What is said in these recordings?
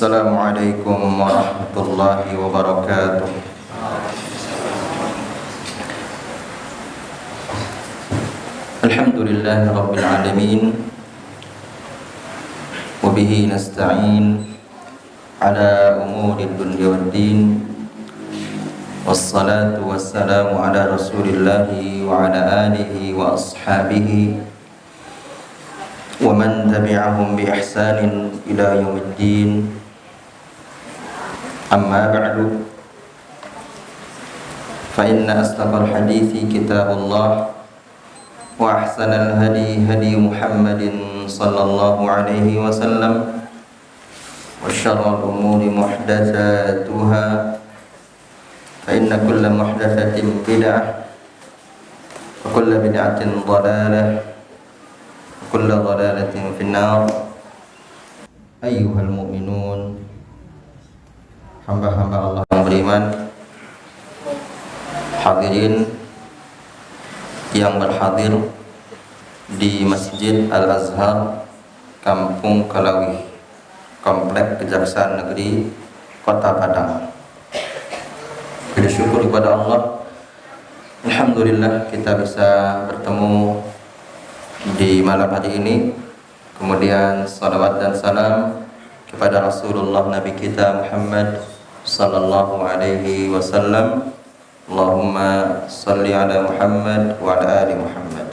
Assalamualaikum warahmatullahi wabarakatuh. Alhamdulillahi rabbil alamin. Wabihi nasta'in ala umuri dunya waddin. Wassalatu wassalamu ala rasulillahi wa ala alihi wa ashabihi wa man tabi'ahum bi ihsanin ila yaumiddin. Amma ba'du, fa inna asdaqal hadithi kitabullah wa ahsanal hadi hadi Muhammadin sallallahu alaihi wasallam wa syarrul umuri muhdatsatuha fa inna kulla muhdatsatin bid'ah wa kulla bid'atin dhalalah kulla dhalalatin finnar. Ayyuhal mu'minun, hamba-hamba Allah yang beriman, hadirin yang berhadir di Masjid Al-Azhar Kampung Kalawi, Komplek Kejaksaan Negeri Kota Padang. Bersyukur kepada Allah, alhamdulillah kita bisa bertemu di malam hari ini. Kemudian salawat dan salam kepada Rasulullah Nabi kita Muhammad sallallahu alaihi wasallam. Allahumma salli ala Muhammad wa ala ali Muhammad.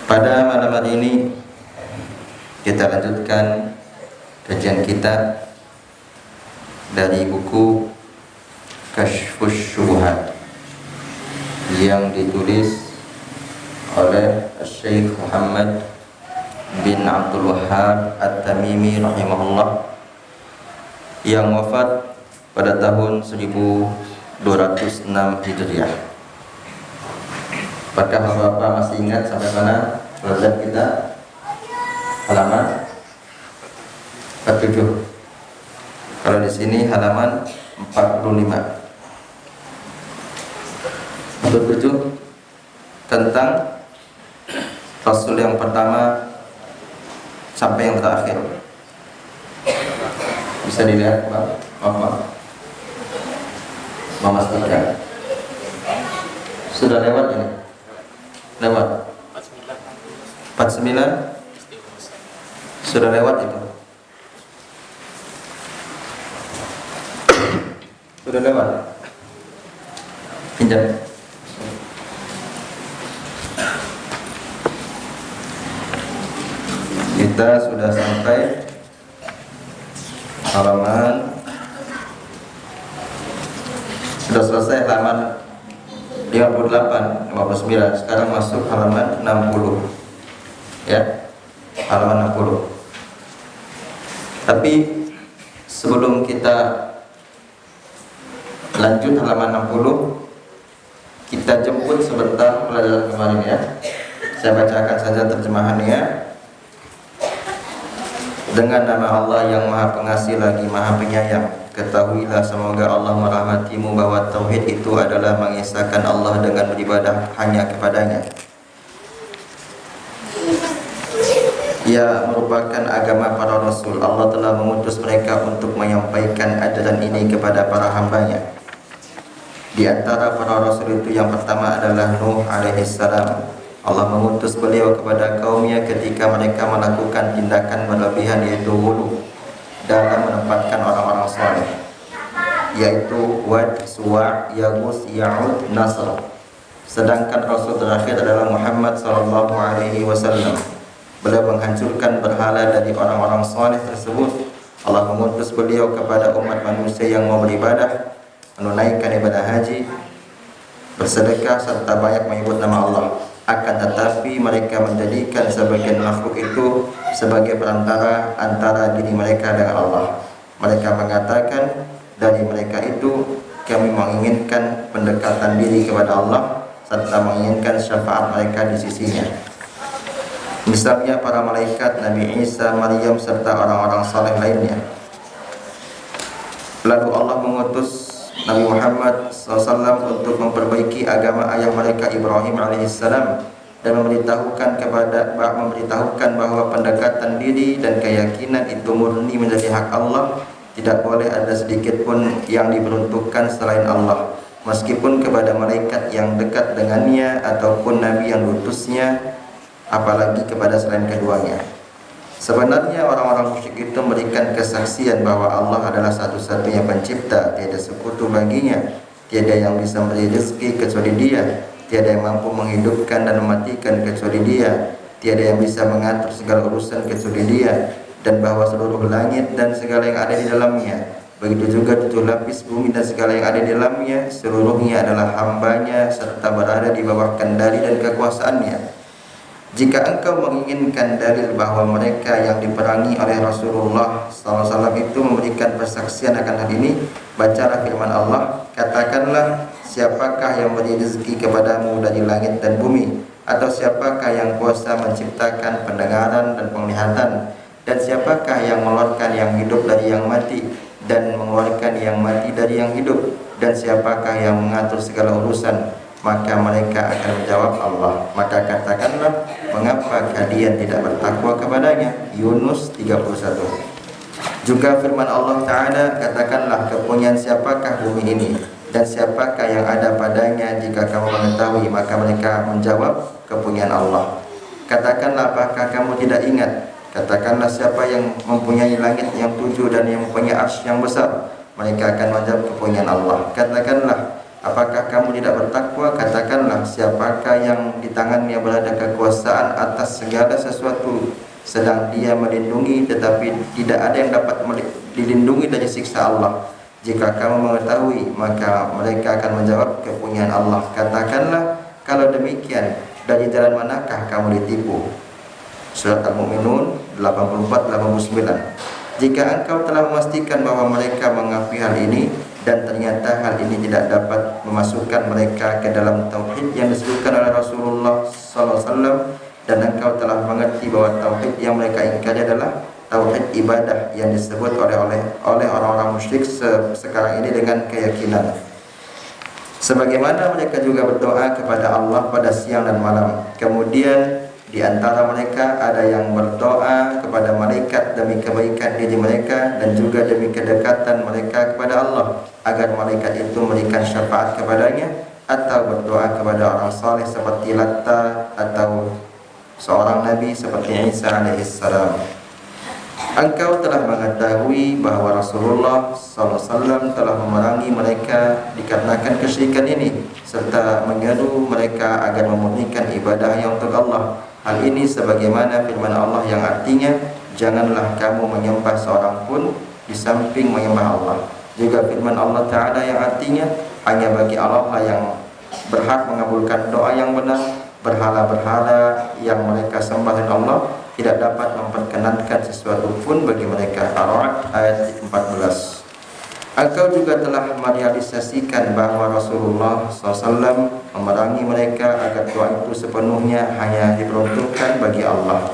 Pada malam hari ini kita lanjutkan kajian kita dari buku Kasyfus Syubhat yang ditulis oleh Syekh Muhammad bin Abdul Wahhab At-Tamimi rahimahullah, yang wafat pada tahun 1206 Hijriah. Apakah Bapak masih ingat sampai mana pelajaran kita? Halaman 47. Kalau di sini halaman 45. 47 tentang Rasul yang pertama sampai yang terakhir. Bisa dilihat, Pak? Memastikan. Sudah lewat ini? Lewat? 49? Sudah lewat itu? Sudah lewat? Pinjam. Kita sudah sampai halaman, sudah selesai halaman 58, 59. Sekarang masuk halaman 60. Ya, halaman 60. Tapi sebelum kita lanjut halaman 60, kita jemput sebentar pelajaran kemarin ya. Saya bacakan saja terjemahannya. Dengan nama Allah yang Maha Pengasih lagi Maha Penyayang, ketahuilah semoga Allah merahmatimu bahwa tauhid itu adalah mengesahkan Allah dengan beribadah hanya kepadanya. Ia merupakan agama para rasul. Allah telah mengutus mereka untuk menyampaikan ajaran ini kepada para hambanya. Di antara para rasul itu yang pertama adalah Nuh alaihissalam. Allah mengutus beliau kepada kaumnya ketika mereka melakukan tindakan berlebihan, yaitu ghulu dalam menempatkan orang-orang saleh, yaitu Wad, Suwa', Yaghus, Ya'ud, Nasr. Sedangkan Rasul terakhir adalah Muhammad sallallahu alaihi wasallam. Beliau menghancurkan berhala dari orang-orang saleh tersebut. Allah mengutus beliau kepada umat manusia yang mau beribadah, menunaikan ibadah haji, bersedekah serta banyak menyebut nama Allah. Akan tetapi mereka menjadikan sebagian makhluk itu sebagai perantara antara diri mereka dengan Allah. Mereka mengatakan, dari mereka itu kami menginginkan pendekatan diri kepada Allah serta menginginkan syafaat mereka di sisinya. Misalnya para malaikat, Nabi Isa, Maryam serta orang-orang saleh lainnya. Lalu Allah mengutus Nabi Muhammad SAW untuk memperbaiki agama ayah mereka Ibrahim alaihissalam dan memberitahukan bahwa pendekatan diri dan keyakinan itu murni menjadi hak Allah. Tidak boleh ada sedikit pun yang diperuntukkan selain Allah, meskipun kepada malaikat yang dekat dengannya ataupun nabi yang diutusnya, apalagi kepada selain keduanya. Sebenarnya orang-orang musyrik itu memberikan kesaksian bahwa Allah adalah satu-satunya pencipta, tiada sekutu baginya, tiada yang bisa memberi rezeki kecuali Dia, tiada yang mampu menghidupkan dan mematikan kecuali Dia, tiada yang bisa mengatur segala urusan kecuali Dia, dan bahwa seluruh langit dan segala yang ada di dalamnya, begitu juga 7 lapis bumi dan segala yang ada di dalamnya, seluruhnya adalah hambanya serta berada di bawah kendali dan kekuasaannya. Jika engkau menginginkan dalil bahwa mereka yang diperangi oleh Rasulullah SAW itu memberikan persaksian akan hal ini, bacalah firman Allah, katakanlah, siapakah yang beri rezeki kepadamu dari langit dan bumi, atau siapakah yang kuasa menciptakan pendengaran dan penglihatan, dan siapakah yang mengeluarkan yang hidup dari yang mati dan mengeluarkan yang mati dari yang hidup, dan siapakah yang mengatur segala urusan? Maka mereka akan menjawab Allah. Maka katakanlah, mengapa kalian tidak bertakwa kepadanya? Yunus 31. Juga firman Allah Ta'ala, katakanlah, kepunyaan siapakah bumi ini dan siapakah yang ada padanya? Jika kamu mengetahui, maka mereka menjawab, kepunyaan Allah. Katakanlah, apakah kamu tidak ingat? Katakanlah, siapa yang mempunyai langit yang 7 dan yang mempunyai arsy yang besar? Mereka akan menjawab, kepunyaan Allah. Katakanlah, apakah kamu tidak bertakwa? Katakanlah, siapakah yang di tangannya berada kekuasaan atas segala sesuatu, sedang Dia melindungi, tetapi tidak ada yang dapat dilindungi dari siksa Allah. Jika kamu mengetahui, maka mereka akan menjawab, kepunyaan Allah. Katakanlah, kalau demikian, dari jalan manakah kamu ditipu? Surat Al-Mu'minun 84-89. Jika engkau telah memastikan bahwa mereka mengakui hal ini, dan ternyata hal ini tidak dapat memasukkan mereka ke dalam tauhid yang disebutkan oleh Rasulullah SAW, dan engkau telah mengerti bahwa tauhid yang mereka ingkari adalah tauhid ibadah yang disebut oleh orang-orang musyrik sekarang ini dengan keyakinan. Sebagaimana mereka juga berdoa kepada Allah pada siang dan malam. Kemudian di antara mereka ada yang berdoa kepada malaikat demi kebaikan diri mereka dan juga demi kedekatan mereka kepada Allah, agar malaikat itu memberikan syafaat kepadanya, atau berdoa kepada orang saleh seperti Latta atau seorang nabi seperti Isa alaihissalam. Engkau telah mengetahui bahwa Rasulullah SAW telah memerangi mereka dikarenakan kesyirikan ini, serta menyeru mereka agar memurnikan ibadahnya untuk Allah. Hal ini sebagaimana firman Allah yang artinya, janganlah kamu menyembah seorang pun di samping menyembah Allah. Juga firman Allah Ta'ala yang artinya, hanya bagi Allah lah yang berhak mengabulkan doa yang benar. Berhala-berhala yang mereka sembah Allah tidak dapat memperkenankan sesuatu pun bagi mereka. Ar-Ra'd ayat 14. Engkau juga telah merealisasikan bahwa Rasulullah SAW memerangi mereka agar doa itu sepenuhnya hanya diperuntukkan bagi Allah.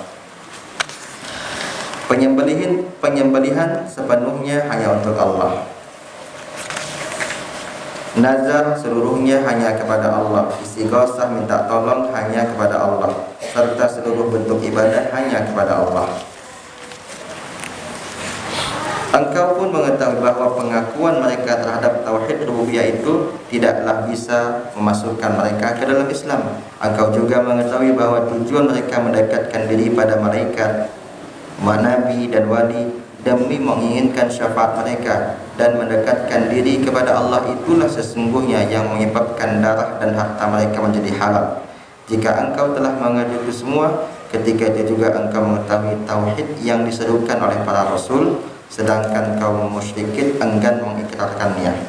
Penyembelihan sepenuhnya hanya untuk Allah. Nazar seluruhnya hanya kepada Allah. Istighosah minta tolong hanya kepada Allah, serta seluruh bentuk ibadah hanya kepada Allah. Engkau pun mengetahui bahwa pengakuan mereka terhadap tauhid rububiyah itu tidaklah bisa memasukkan mereka ke dalam Islam. Engkau juga mengetahui bahwa tujuan mereka mendekatkan diri pada malaikat, nabi dan wali demi menginginkan syafaat mereka dan mendekatkan diri kepada Allah, itulah sesungguhnya yang menyebabkan darah dan harta mereka menjadi halal. Jika engkau telah mengetahui itu semua, ketika itu juga engkau mengetahui tauhid yang diserukan oleh para rasul, sedangkan kaum musyrikin enggan mengikrarkannya.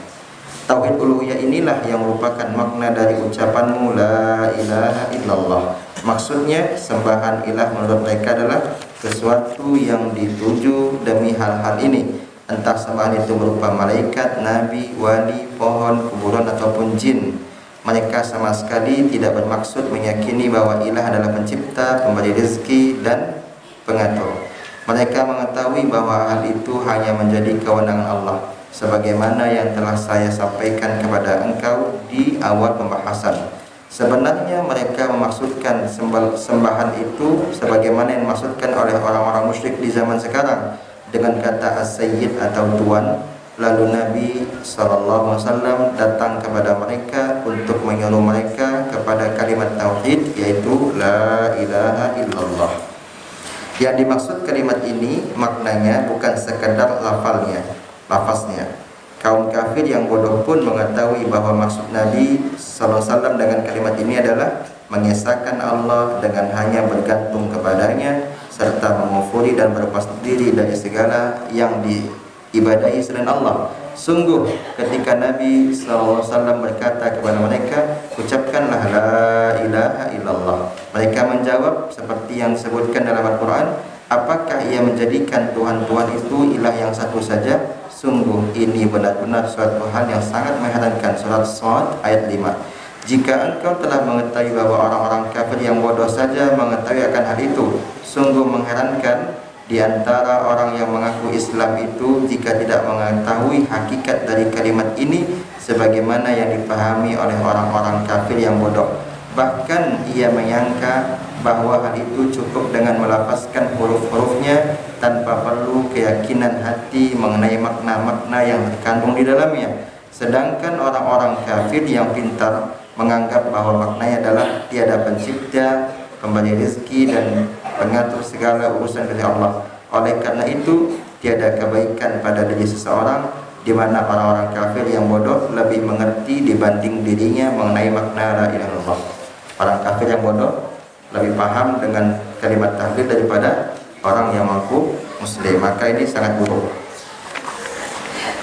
Tauhid uluhiyah inilah yang merupakan makna dari ucapanmu la ilaha illallah. Maksudnya, sembahan ilah menurut mereka adalah sesuatu yang dituju demi hal-hal ini, entah sembahan itu berupa malaikat, nabi, wali, pohon, kuburan ataupun jin. Mereka sama sekali tidak bermaksud meyakini bahwa ilah adalah pencipta, pemberi rezeki dan pengatur. Mereka mengetahui bahwa hal itu hanya menjadi kewenangan Allah, sebagaimana yang telah saya sampaikan kepada engkau di awal pembahasan. Sebenarnya mereka memaksudkan sembahan itu sebagaimana yang dimaksudkan oleh orang-orang musyrik di zaman sekarang dengan kata as-sayyid atau tuan. Lalu Nabi SAW datang kepada mereka untuk menyuruh mereka kepada kalimat tauhid, yaitu la ilaha illallah. Yang dimaksud kalimat ini maknanya bukan sekadar lafaznya. Kaum kafir yang bodoh pun mengetahui bahwa maksud Nabi SAW dengan kalimat ini adalah mengesahkan Allah dengan hanya bergantung kepadanya, serta mengufuri dan berlepas diri dari segala yang diibadahi selain Allah. Sungguh ketika Nabi SAW berkata kepada mereka, ucapkanlah la ilaha illallah, mereka menjawab seperti yang disebutkan dalam Al-Quran, apakah ia menjadikan Tuhan-Tuhan itu ilah yang satu saja? Sungguh ini benar-benar suatu hal yang sangat mengherankan. Surat Shad ayat 5. Jika engkau telah mengetahui bahwa orang-orang kafir yang bodoh saja mengetahui akan hal itu, sungguh mengherankan di antara orang yang mengaku Islam itu jika tidak mengetahui hakikat dari kalimat ini sebagaimana yang dipahami oleh orang-orang kafir yang bodoh. Bahkan ia menyangka bahwa hal itu cukup dengan melafazkan huruf-hurufnya tanpa perlu keyakinan hati mengenai makna-makna yang terkandung di dalamnya. Sedangkan orang-orang kafir yang pintar menganggap bahwa maknanya adalah tiada pencipta, pemberi rezeki dan pengatur segala urusan dari Allah. Oleh karena itu, tiada kebaikan pada diri seseorang, di mana orang-orang kafir yang bodoh lebih mengerti dibanding dirinya mengenai makna la ilaha illallah. Orang kafir yang bodoh lebih paham dengan kalimat tahlil daripada orang yang mengaku muslim. Maka ini sangat buruk.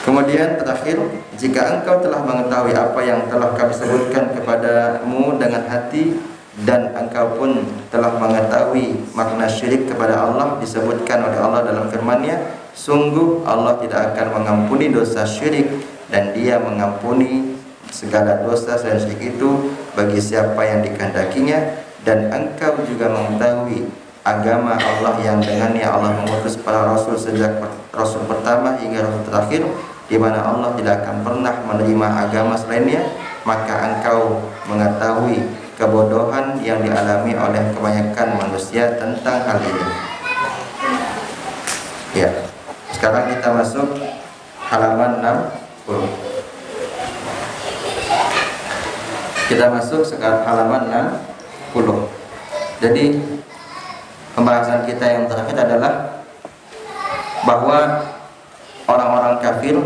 Kemudian terakhir, jika engkau telah mengetahui apa yang telah kami sebutkan kepadamu dengan hati, dan engkau pun telah mengetahui makna syirik kepada Allah disebutkan oleh Allah dalam firman-Nya, sungguh Allah tidak akan mengampuni dosa syirik, dan Dia mengampuni segala dosa selain syirik itu bagi siapa yang dikehendakinya. Dan engkau juga mengetahui agama Allah yang dengannya Allah mengutus para rasul sejak rasul pertama hingga rasul terakhir, di mana Allah tidak akan pernah menerima agama selainnya. Maka engkau mengetahui kebodohan yang dialami oleh kebanyakan manusia tentang hal ini. Ya, sekarang kita masuk halaman 60. Kita masuk sekarang halaman 60. Jadi pembahasan kita yang terakhir adalah bahwa orang-orang kafir,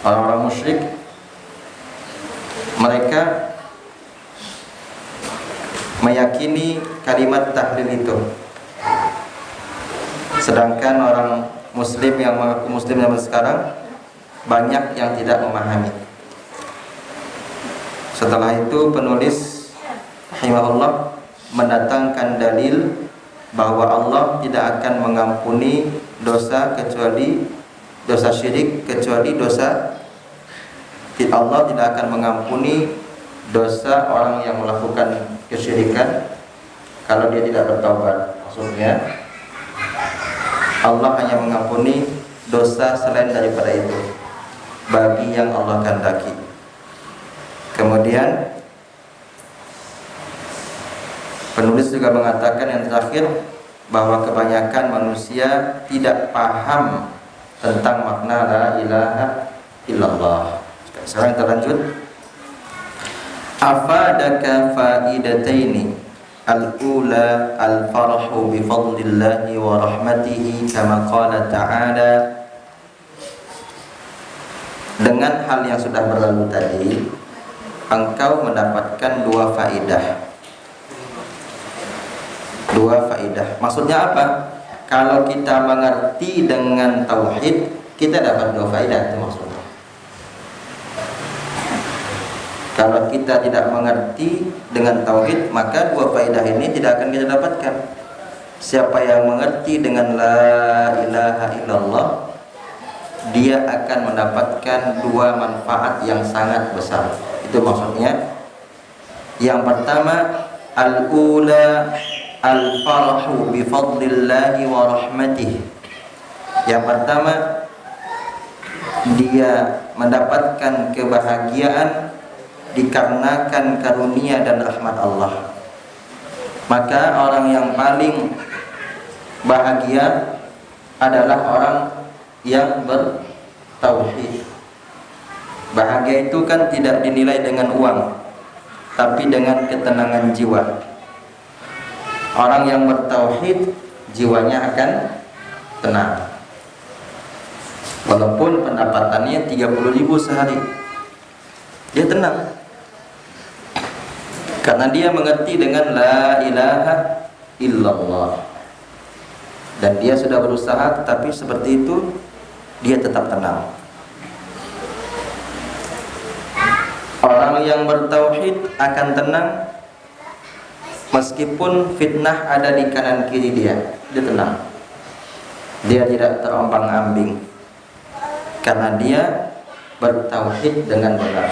orang-orang musyrik, mereka meyakini kalimat tahlil itu, sedangkan orang muslim yang mengaku muslim zaman sekarang banyak yang tidak memahami. Setelah itu penulis rahimahullah mendatangkan dalil bahwa Allah tidak akan mengampuni dosa kecuali dosa syirik, kecuali dosa Allah tidak akan mengampuni dosa orang yang melakukan kesyirikan kalau dia tidak bertaubat. Maksudnya Allah hanya mengampuni dosa selain daripada itu bagi yang Allah kehendaki. Kemudian penulis juga mengatakan yang terakhir bahwa kebanyakan manusia tidak paham tentang makna la ilaha illallah. Sekarang kita lanjut. Afadaka faidataini, al-ula al-farahu bi fadlillahi wa rahmatihi kama qala ta'ala. Dengan hal yang sudah berlalu tadi, engkau mendapatkan dua faidah. Maksudnya apa? Kalau kita mengerti dengan tauhid, kita dapat dua faidah, itu maksudnya. Kalau kita tidak mengerti dengan tauhid, maka dua faidah ini tidak akan kita dapatkan. Siapa yang mengerti dengan la ilaha illallah, dia akan mendapatkan dua manfaat yang sangat besar. Itu maksudnya. Yang pertama, al-ula al-farahu bi fadlillahi wa rahmatihi. Yang pertama, dia mendapatkan kebahagiaan dikarenakan karunia dan rahmat Allah. Maka orang yang paling bahagia adalah orang yang bertauhid. Bahagia itu kan tidak dinilai dengan uang, tapi dengan ketenangan jiwa. Orang yang bertauhid jiwanya akan tenang. Walaupun pendapatannya 30.000 sehari, dia tenang. Karena dia mengerti dengan la ilaha illallah. Dan dia sudah berusaha, tetapi seperti itu dia tetap tenang. Orang yang bertauhid akan tenang meskipun fitnah ada di kanan kiri dia tenang. Dia tidak terombang-ambing karena dia bertauhid dengan benar.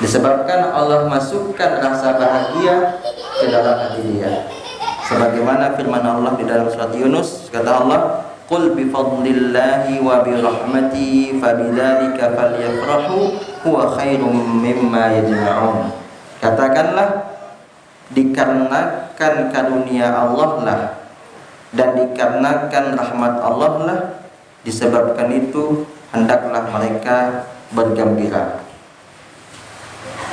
Disebabkan Allah masukkan rasa bahagia ke dalam hati dia. Sebagaimana firman Allah di dalam surat Yunus, kata Allah, "Qul bi fadlillahi wa bi rahmatihi fabidzalika falyafrahu huwa khairum mimma yajma'un." Katakanlah, dikarenakan karunia Allah lah dan dikarenakan rahmat Allah lah, disebabkan itu hendaklah mereka bergembira.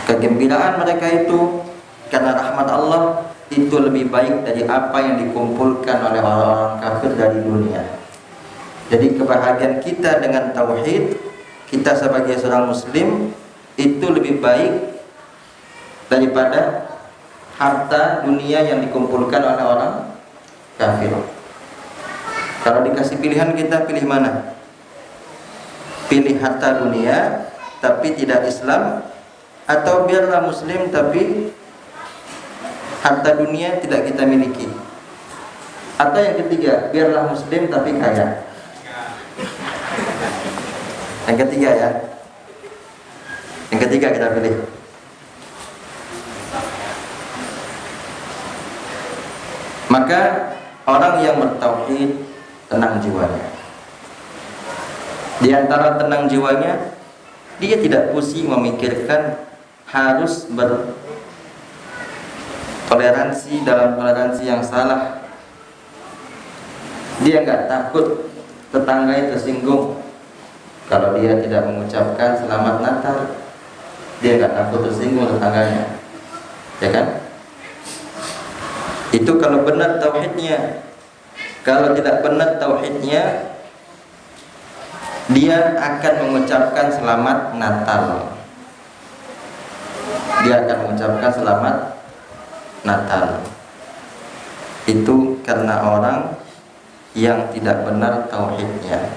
Kegembiraan mereka itu karena rahmat Allah itu lebih baik dari apa yang dikumpulkan oleh orang-orang kafir dari dunia. Jadi kebahagiaan kita dengan tauhid, kita sebagai seorang muslim itu lebih baik daripada harta dunia yang dikumpulkan oleh orang kafir. Kalau dikasih pilihan, kita pilih mana? Pilih harta dunia tapi tidak Islam, atau biarlah muslim tapi harta dunia tidak kita miliki, atau yang ketiga, biarlah muslim tapi kaya. Yang ketiga ya. Yang ketiga kita pilih. Maka orang yang bertauhid tenang jiwanya. Di antara tenang jiwanya, dia tidak pusing memikirkan harus bertoleransi dalam toleransi yang salah. Dia nggak takut tetangganya tersinggung kalau dia tidak mengucapkan selamat Natal. Dia nggak takut tersinggung tetangganya, ya kan? Itu kalau benar tauhidnya. Kalau tidak benar tauhidnya, dia akan mengucapkan selamat Natal. Dia akan mengucapkan selamat Natal. Itu karena orang yang tidak benar tauhidnya.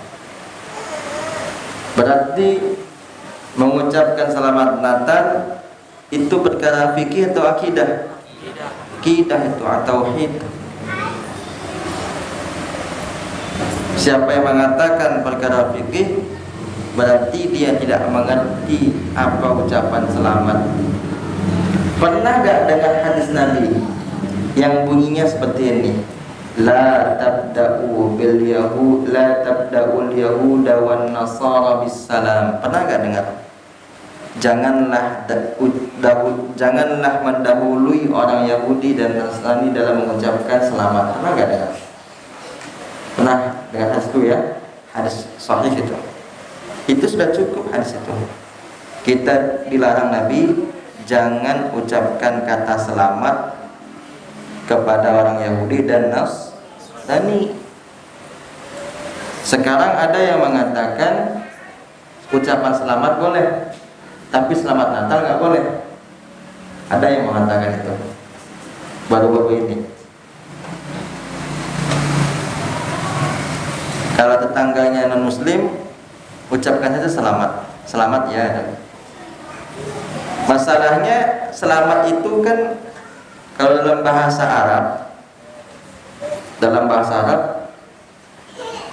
Berarti mengucapkan selamat Natal itu perkara fikih atau akidah? Akidah itu tauhid. Siapa yang mengatakan perkara fikih, berarti dia tidak mengerti apa ucapan selamat. Pernah gak dengar hadis Nabi yang bunyinya seperti ini? La tabda'u bil yahud, la tabda'ul yahuda wan nasara bis salam. Pernah gak dengar? Janganlah mendahului orang Yahudi dan Nasrani dalam mengucapkan selamat. Pernah gak dengar? Pernah dengar hadis itu ya? Hadis sahih itu. Itu sudah cukup hadis itu. Kita dilarang Nabi jangan ucapkan kata selamat kepada orang Yahudi dan Nasrani. Sekarang ada yang mengatakan ucapan selamat boleh, tapi selamat Natal nggak boleh. Ada yang mengatakan itu baru-baru ini. Kalau tetangganya non muslim, ucapkan saja selamat, selamat ya. Masalahnya selamat itu kan kalau dalam bahasa Arab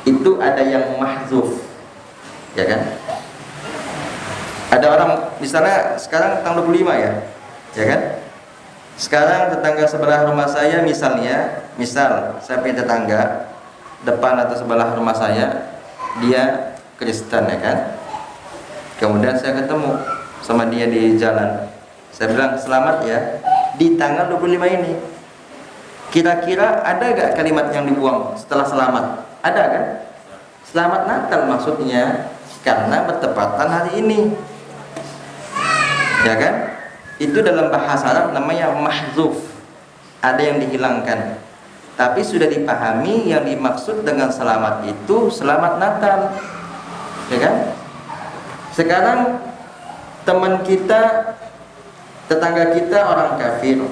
itu ada yang mahzuf, ya kan? Ada orang misalnya sekarang tanggal 25 ya kan? Sekarang tetangga sebelah rumah saya misal saya punya tetangga depan atau sebelah rumah saya, dia Kristen ya kan? Kemudian saya ketemu sama dia di jalan. Saya bilang selamat ya di tanggal 25 ini. Kira-kira ada gak kalimat yang dibuang setelah selamat? Ada kan? Selamat Natal maksudnya, karena bertepatan hari ini, ya kan? Itu dalam bahasa Arab namanya mahzuf, ada yang dihilangkan. Tapi sudah dipahami yang dimaksud dengan selamat itu selamat Natal, ya kan? Sekarang teman kita, tetangga kita orang kafir,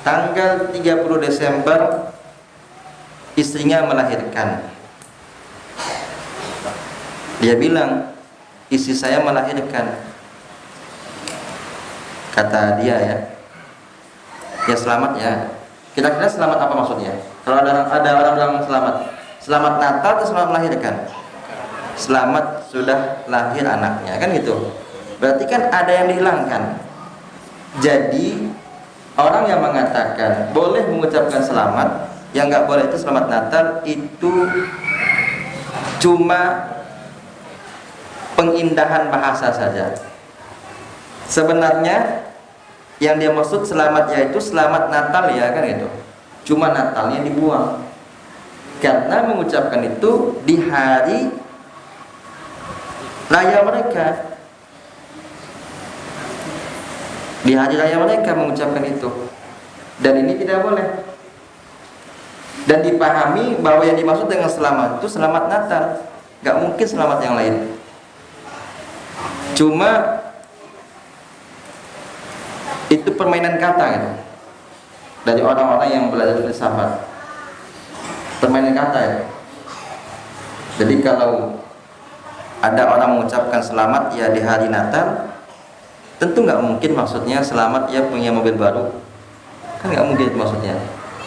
tanggal 30 Desember istrinya melahirkan. Dia bilang, istri saya melahirkan. Kata dia ya selamat ya. Kira-kira selamat apa maksudnya? Kalau ada orang bilang selamat Natal atau selamat melahirkan? Selamat sudah lahir anaknya, kan gitu. Berarti kan ada yang dihilangkan. Jadi orang yang mengatakan boleh mengucapkan selamat, yang nggak boleh itu selamat Natal, itu cuma pengindahan bahasa saja. Sebenarnya yang dia maksud selamat yaitu selamat Natal ya kan itu. Cuma Natalnya dibuang. Karena mengucapkan itu di hari raya mereka. Di hari raya mereka mengucapkan itu. Dan ini tidak boleh. Dan dipahami bahwa yang dimaksud dengan selamat itu selamat Natal. Gak mungkin selamat yang lain. Cuma itu permainan kata gitu, dari orang-orang yang belajar filsafat. Permainan kata ya. Jadi kalau ada orang mengucapkan selamat ya di hari Natal, tentu nggak mungkin maksudnya selamat ya punya mobil baru, kan nggak mungkin itu maksudnya.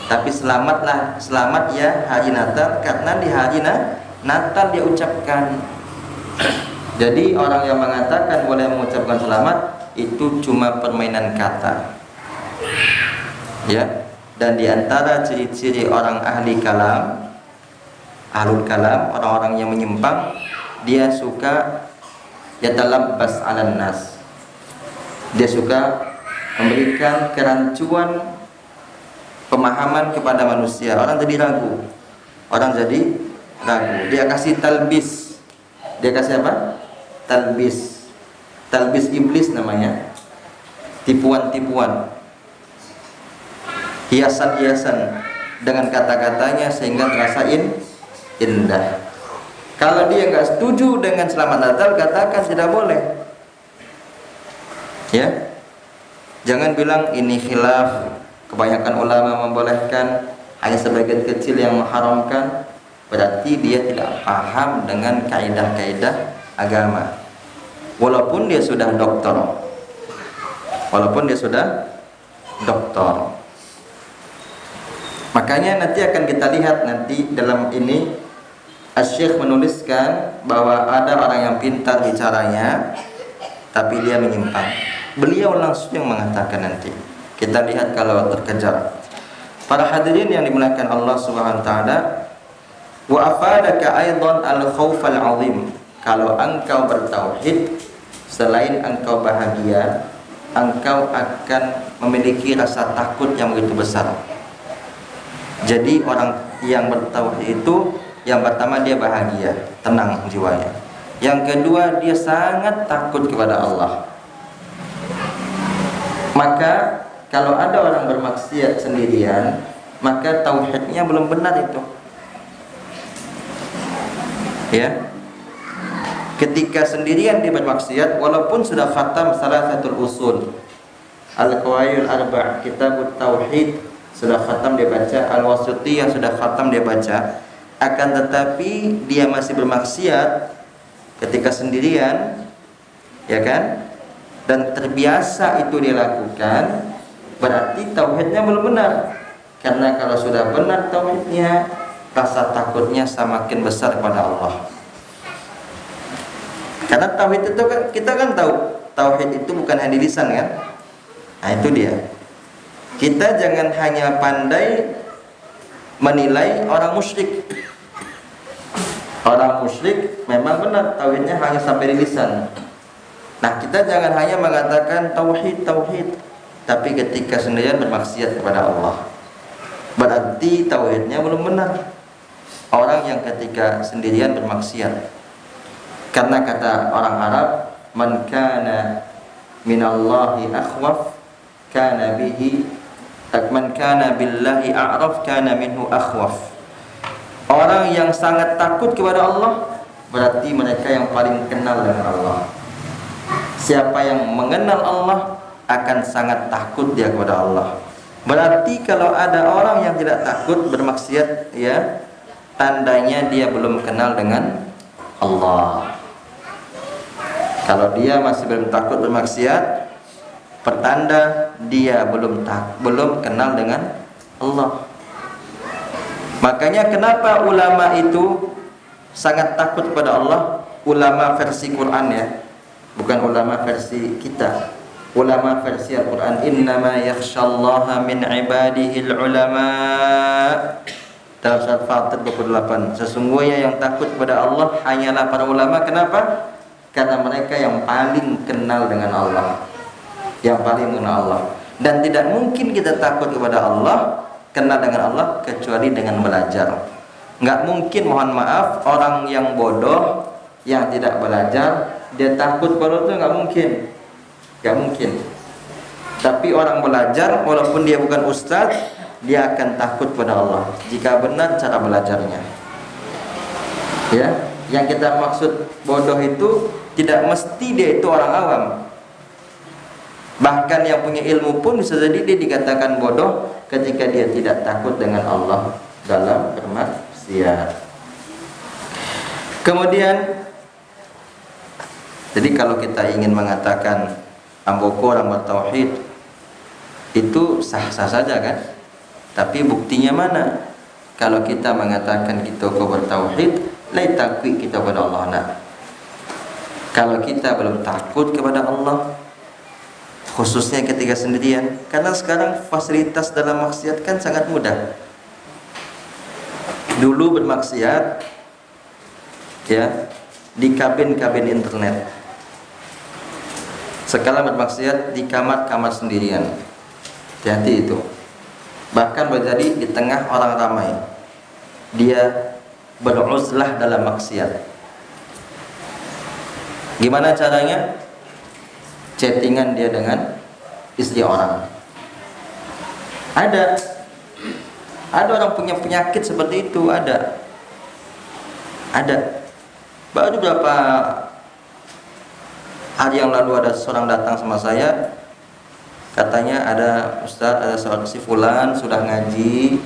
Tapi selamat ya hari Natal, karena di hari Natal dia ucapkan. Jadi orang yang mengatakan boleh mengucapkan selamat itu cuma permainan kata, ya. Dan diantara ciri-ciri orang ahli kalam, ahlul kalam, orang-orang yang menyimpang, dia suka yatalabbas 'alan nas. Dia suka memberikan kerancuan pemahaman kepada manusia. Orang jadi ragu. Dia kasih talbis. Dia kasih apa? Talbis iblis namanya. Tipuan-tipuan, hiasan-hiasan dengan kata-katanya sehingga terasa indah. Kalau dia nggak setuju dengan selamat Natal, katakan tidak boleh. Ya, jangan bilang ini khilaf, kebanyakan ulama membolehkan, hanya sebagian kecil yang mengharamkan. Berarti dia tidak paham dengan kaidah-kaidah agama. Walaupun dia sudah doktor. Makanya nanti akan kita lihat nanti dalam ini Asy-Syaikh menuliskan bahwa ada orang yang pintar bicaranya tapi dia menyimpang. Beliau langsung yang mengatakan nanti. Kita lihat kalau terkejar. Para hadirin yang dimuliakan Allah Subhanahu wa taala, wa afadaka aidan al-khauf al-'azim. Kalau engkau bertauhid, selain engkau bahagia, engkau akan memiliki rasa takut yang begitu besar. Jadi orang yang bertauhid itu, yang pertama dia bahagia, tenang jiwanya. Yang kedua dia sangat takut kepada Allah. Maka kalau ada orang bermaksiat sendirian, maka tauhidnya belum benar itu. Ya. Ketika sendirian dia bermaksiat, walaupun sudah khatam salasatul usul, al-qawaidul arba', kitabut tauhid sudah khatam dia baca, al-wasithiyah sudah khatam dia baca, akan tetapi dia masih bermaksiat ketika sendirian, ya kan? Dan terbiasa itu dia lakukan, berarti tauhidnya belum benar. Karena kalau sudah benar tauhidnya, rasa takutnya semakin besar kepada Allah. Karena tauhid itu kan, kita kan tahu tauhid itu bukan hanya di lisan kan? Nah itu dia. Kita jangan hanya pandai menilai orang musyrik. Orang musyrik memang benar tauhidnya hanya sampai di lisan. Nah, kita jangan hanya mengatakan tauhid, tapi ketika sendirian bermaksiat kepada Allah, berarti tauhidnya belum benar. Orang yang ketika sendirian bermaksiat, karena kata orang Arab, man kana minallahi akhwaf kana bihi, man kana billahi a'raf kana minhu akhwaf. Orang yang sangat takut kepada Allah, berarti mereka yang paling kenal dengan Allah. Siapa yang mengenal Allah akan sangat takut dia kepada Allah. Berarti kalau ada orang yang tidak takut bermaksiat, ya, tandanya dia belum kenal dengan Allah. Kalau dia masih belum takut bermaksiat, pertanda dia belum kenal dengan Allah. Makanya kenapa ulama itu sangat takut kepada Allah? Ulama versi Quran, ya, bukan ulama versi kita. Ulama versi Al-Quran, innama yakhshallaha min ibadihil ulama. Dalam surat Fatir 28, sesungguhnya yang takut kepada Allah hanyalah para ulama. Kenapa? Karena mereka yang paling kenal dengan Allah, yang paling mengenal Allah. Dan tidak mungkin kita takut kepada Allah, kenal dengan Allah, kecuali dengan belajar. Nggak mungkin, mohon maaf, orang yang bodoh, yang tidak belajar, dia takut pada itu, nggak mungkin. Nggak mungkin. Tapi orang belajar, walaupun dia bukan ustadz, dia akan takut pada Allah jika benar cara belajarnya. Ya, yang kita maksud bodoh itu tidak mesti dia itu orang awam. Bahkan yang punya ilmu pun bisa jadi dia dikatakan bodoh ketika dia tidak takut dengan Allah dalam bermaksiat. Kemudian, jadi kalau kita ingin mengatakan Amboko orang bertauhid, itu sah-sah saja kan? Tapi buktinya mana? Kalau kita mengatakan kita kau bertauhid, lai takwi kita kepada Allah. Nah, kalau kita belum takut kepada Allah, khususnya ketika sendirian, karena sekarang fasilitas dalam maksiat kan sangat mudah. Dulu bermaksiat, ya, di kabin-kabin internet. Sekarang bermaksiat di kamar-kamar sendirian. Hati-hati itu. Bahkan terjadi di tengah orang ramai. Dia beruzlah dalam maksiat. Gimana caranya? Chattingan dia dengan istri orang. Ada orang punya penyakit seperti itu, ada. Baru berapa hari yang lalu ada seorang datang sama saya, katanya ada Ustaz, ada seorang si fulan sudah ngaji,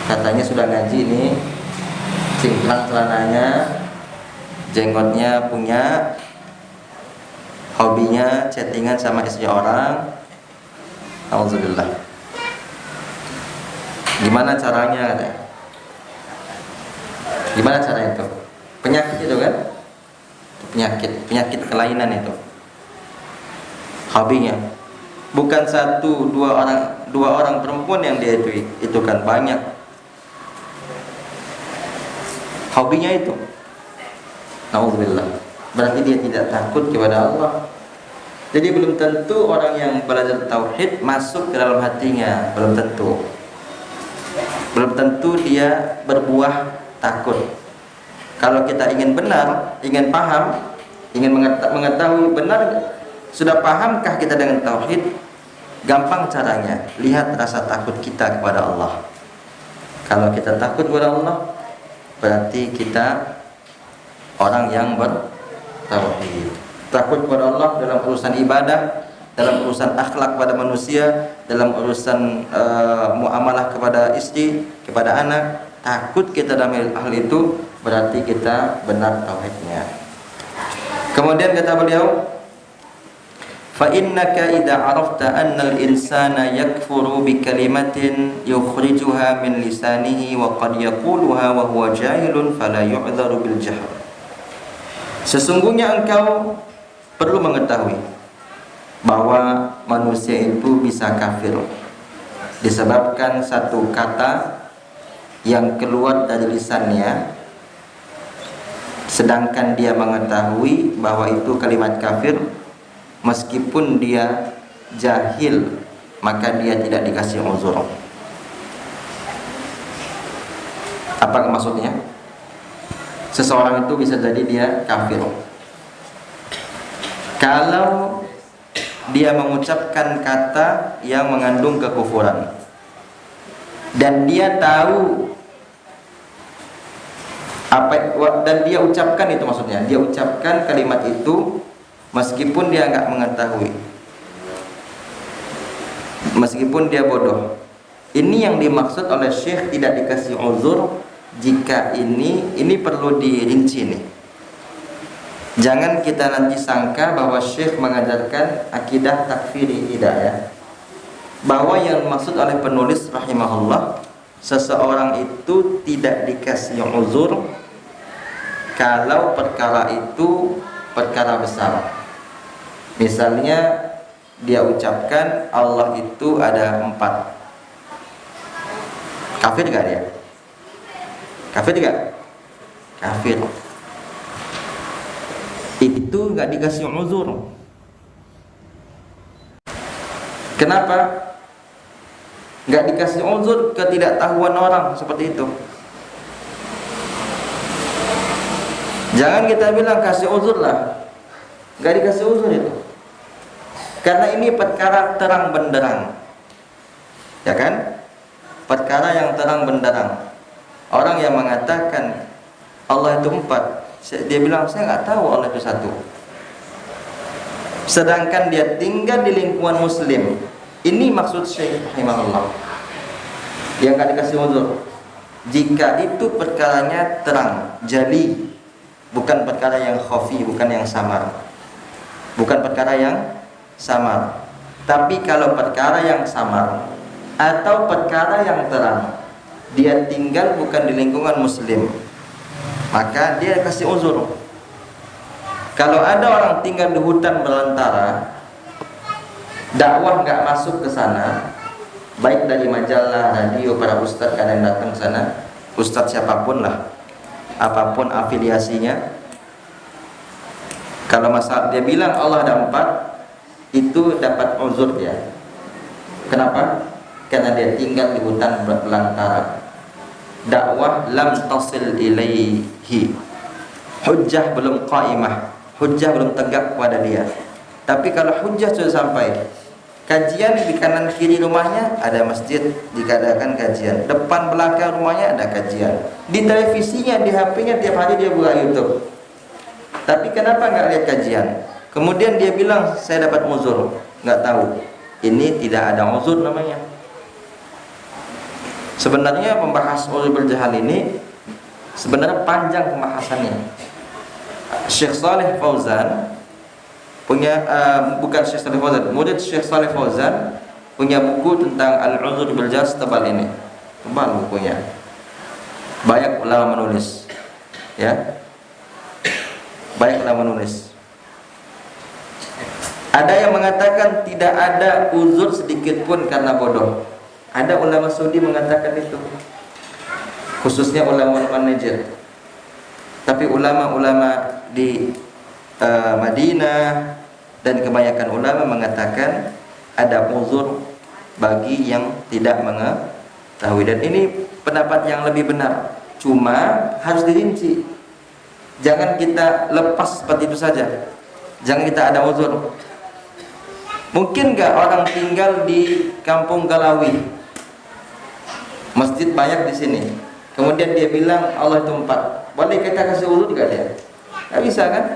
katanya sudah ngaji nih, cingkrang celananya, jenggotnya punya, hobinya chattingan sama istri orang. Alhamdulillah. Gimana caranya katanya? Gimana cara itu? Penyakit itu kan? Penyakit kelainan itu. Hobinya bukan satu dua orang perempuan yang dia itu kan banyak. Hobinya itu. Nauzubillah. Berarti dia tidak takut kepada Allah. Jadi belum tentu orang yang belajar tauhid masuk ke dalam hatinya, belum tentu. Belum tentu dia berbuah takut. Kalau kita ingin benar, ingin paham, ingin mengetahui benar, sudah pahamkah kita dengan tauhid? Gampang caranya, lihat rasa takut kita kepada Allah. Kalau kita takut kepada Allah, berarti kita orang yang bertauhid. Takut kepada Allah dalam urusan ibadah, dalam urusan akhlak pada manusia, dalam urusan muamalah kepada istri, kepada anak. Takut kita dalam hal itu, berarti kita benar tauhidnya. Kemudian kata beliau, fa innaka idza arafta anna al-insana yakfuru bi kalimatin yukhrijuha min lisanihi wa qad yaquluha wa huwa jahilun fala yu'dharu bil jahl. Sesungguhnya engkau perlu mengetahui bahwa manusia itu bisa kafir disebabkan satu kata yang keluar dari lisannya, sedangkan dia mengetahui bahwa itu kalimat kafir, meskipun dia jahil, maka dia tidak dikasih uzur. Apa maksudnya? Seseorang itu bisa jadi dia kafir kalau dia mengucapkan kata yang mengandung kekufuran dan dia tahu apa, dan dia ucapkan itu, maksudnya dia ucapkan kalimat itu meskipun dia nggak mengetahui, meskipun dia bodoh. Ini yang dimaksud oleh Syekh tidak dikasih uzur. Jika ini perlu dirinci nih. Jangan kita nanti sangka bahwa Syekh mengajarkan akidah takfiri, tidak ya. Bahwa yang dimaksud oleh penulis rahimahullah, seseorang itu tidak dikasih uzur kalau perkara itu perkara besar. Misalnya dia ucapkan Allah itu ada 4. Kafir gak dia? Kafir gak? Kafir. Itu gak dikasih uzur. Kenapa? Gak dikasih uzur ketidaktahuan orang seperti itu. Jangan kita bilang kasih uzur lah, gak dikasih uzur itu. Karena ini perkara terang benderang, ya kan? Perkara yang terang benderang. Orang yang mengatakan Allah itu 4, dia bilang saya nggak tahu Allah itu 1. Sedangkan dia tinggal di lingkungan Muslim. Ini maksud Syekh rahimahullah yang nggak dikasih uzur. Jika itu perkaranya terang, jali, bukan perkara yang khafi, bukan yang samar, bukan perkara yang samar. Tapi kalau perkara yang samar atau perkara yang terang, dia tinggal bukan di lingkungan Muslim, maka dia kasih uzur. Kalau ada orang tinggal di hutan belantara, dakwah nggak masuk ke sana, baik dari majalah, radio, para ustadz kadang datang ke sana, ustadz siapapun lah, apapun afiliasinya. Kalau masalah dia bilang Allah ada 4, itu dapat uzur dia. Kenapa? Karena dia tinggal di hutan belantara. Dakwah lam tasil ilaihi, hujjah belum qaimah, hujjah belum tegak kepada dia. Tapi kalau hujjah sudah sampai, kajian di kanan kiri rumahnya ada masjid, dikadakan kajian, depan belakang rumahnya ada kajian, di televisinya, di HP-nya tiap hari dia buka YouTube. Tapi kenapa nggak lihat kajian? Kemudian dia bilang saya dapat uzur, nggak tahu. Ini tidak ada uzur namanya. Sebenarnya pembahas uzur berjahal ini sebenarnya panjang pembahasannya. Syekh Saleh Fauzan punya bukan Syekh Saleh Fauzan, murid Syekh Saleh Fauzan punya buku tentang al-uzur berjahal setebal ini. Tebal bukunya. Banyak ulama menulis. Ya. Banyak ulama menulis. Ada yang mengatakan tidak ada uzur sedikit pun karena bodoh. Ada ulama Saudi mengatakan itu, khususnya ulama-ulama Najd. Tapi ulama-ulama di Madinah dan kebanyakan ulama mengatakan ada uzur bagi yang tidak mengetahui. Dan ini pendapat yang lebih benar. Cuma harus dirinci. Jangan kita lepas seperti itu saja. Jangan kita ada uzur. Mungkin nggak orang tinggal di kampung Galawi, masjid banyak di sini, kemudian dia bilang Allah itu 4, boleh kita kasih uzur juga dia? Nggak bisa kan?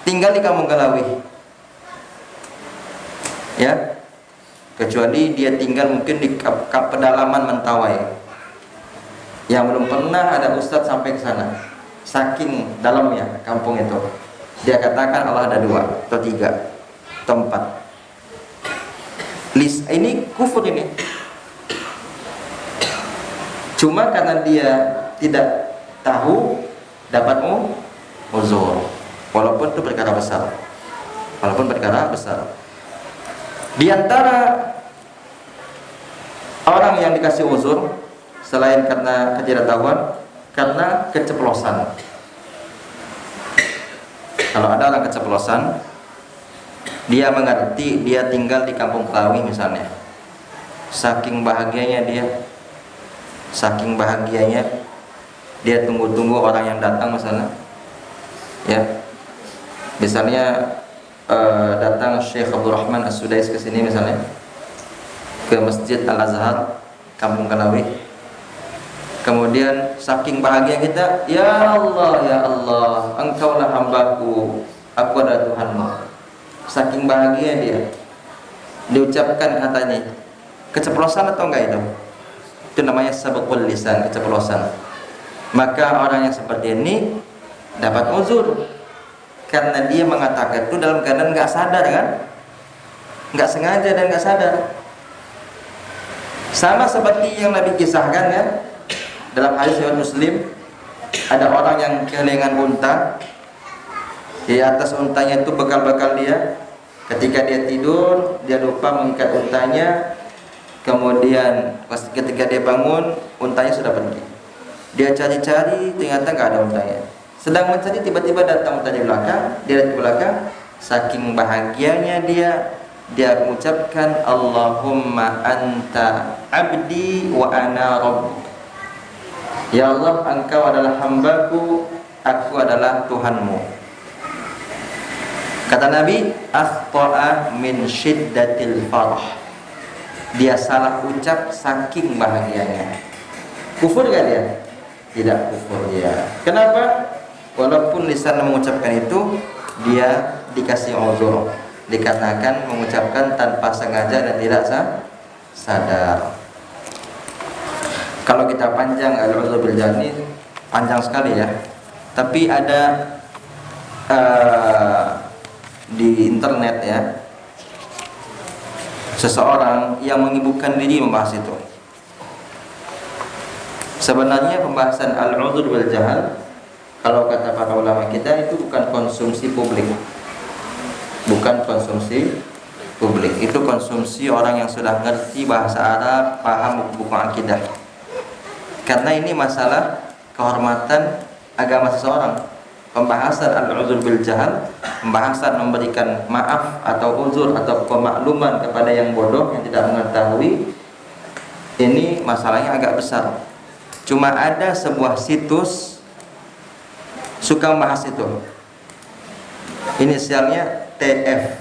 Tinggal di kampung Galawi, ya, kecuali dia tinggal mungkin di pedalaman Mentawai, yang belum pernah ada ustadz sampai ke sana, saking dalamnya kampung itu. Dia katakan Allah ada 2 atau 3 tempat. Ini kufur ini. Cuma karena dia tidak tahu, dapat uzur, walaupun itu perkara besar. Walaupun perkara besar. Di antara orang yang dikasih uzur selain karena ketidaktahuan, karena keceplosan. Kalau ada orang keceplosan, dia mengerti dia tinggal di kampung Klawi misalnya, saking bahagianya dia tunggu-tunggu orang yang datang misalnya, ya, misalnya datang Syekh Abdul Rahman As-Sudais ke sini misalnya, ke Masjid Al-Azhar kampung Klawi. Kemudian saking bahagia kita, ya Allah, Engkaulah hambaku, aku adalah Tuhanmu. Saking bahagia dia, diucapkan katanya, keceplosan atau enggak itu? Itu namanya sabqul lisan, keceplosan. Maka orang yang seperti ini dapat uzur, karena dia mengatakan itu dalam keadaan enggak sadar kan? Enggak sengaja dan enggak sadar. Sama seperti yang Nabi kisahkan kan? Dalam hadis riwayat Muslim, ada orang yang kehilangan unta. Di atas untanya itu bekal-bekal dia. Ketika dia tidur, dia lupa mengikat untanya. Kemudian ketika dia bangun, untanya sudah pergi. Dia cari-cari, ternyata nggak ada untanya. Sedang mencari, tiba-tiba datang unta di belakang. Dia lihat ke belakang, saking bahagianya dia mengucapkan, Allahumma anta abdi wa ana rabbuka. Ya Allah, Engkau adalah hambaku, aku adalah Tuhanmu. Kata Nabi, akhta'a min syiddatil farah. Dia salah ucap saking bahagianya. Kufur gak dia? Tidak kufur dia. Kenapa? Walaupun lisan mengucapkan itu, dia dikasih uzur, dikarenakan mengucapkan tanpa sengaja dan tidak sadar. Kalau kita panjang al-uzur bil jahl ini panjang sekali ya. Tapi ada di internet ya, seseorang yang menyibukkan diri membahas itu. Sebenarnya pembahasan al-uzur bil jahl, kalau kata para ulama kita, itu bukan konsumsi publik. Bukan konsumsi publik, itu konsumsi orang yang sudah ngerti bahasa Arab, paham buku-buku akidah. Karena ini masalah kehormatan agama seseorang. Pembahasan al-uzur bil jahl, pembahasan memberikan maaf atau uzur atau pemakluman kepada yang bodoh, yang tidak mengetahui, ini masalahnya agak besar. Cuma ada sebuah situs suka membahas itu, inisialnya TF.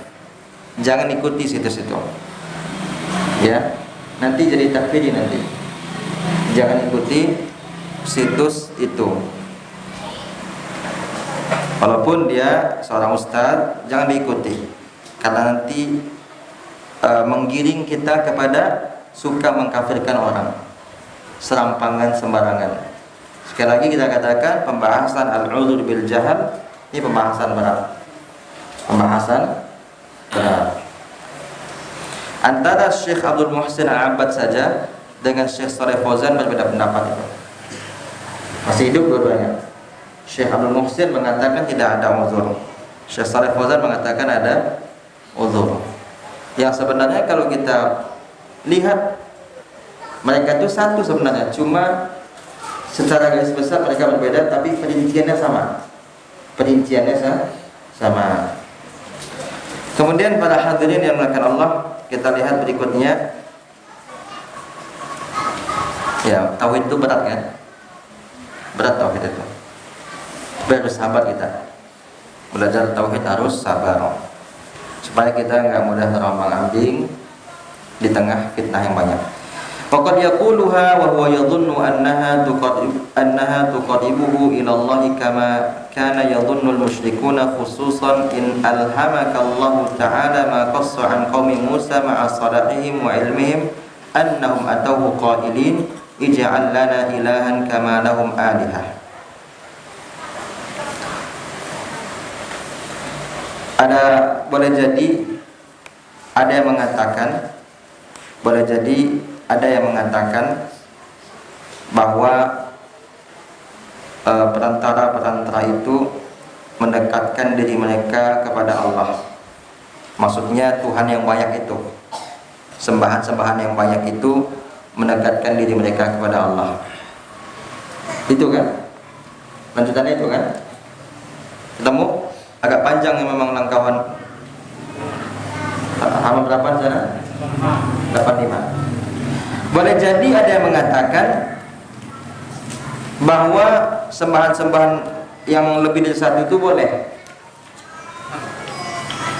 Jangan ikuti situs itu, ya, nanti jadi takfiri nanti. Jangan ikuti situs itu. Walaupun dia seorang ustaz, jangan diikuti, karena nanti menggiring kita kepada suka mengkafirkan orang, serampangan sembarangan. Sekali lagi kita katakan, pembahasan al-uzur bil jahl ini pembahasan berat. Antara Syekh Abdul Muhsin Al-Abbad saja dengan Syekh Shalih Fauzan berbeda pendapat itu. Masih hidup dua-duanya. Syekh Abdul Muhsin mengatakan tidak ada uzur. Syekh Shalih Fauzan mengatakan ada uzur. Yang sebenarnya kalau kita lihat, mereka itu satu sebenarnya, cuma secara garis besar mereka berbeda, tapi perinciannya sama. Sama. Kemudian para hadirin yang dimuliakan Allah, kita lihat berikutnya. Ya, tauhid itu berat kan? Berat tauhid itu. Harus sabar kita. Belajar tauhid harus sabar, supaya kita enggak mudah terombang-ambing di tengah fitnah yang banyak. Faqad yaquluha wa huwa yadhunnu annaha tuqarribuhu ila Allah kama kana yadhunnu al-musyrikuuna khususan in alhamaka Allah ta'ala ma qassa an qaumi Musa ma'a salahihim wa ilmihim annahum atawhu qailin ij'al lana ilahan kama lahum alihah. Boleh jadi ada yang mengatakan bahwa perantara itu mendekatkan diri mereka kepada Allah. Maksudnya Tuhan yang banyak itu, sembahan-sembahan yang banyak itu mendekatkan diri mereka kepada Allah. Itu kan lanjutannya itu kan, ketemu Agak panjang yang memang langkawan. Halaman berapa di sana? 85. Boleh jadi ada yang mengatakan bahwa sembahan-sembahan yang lebih dari satu itu boleh,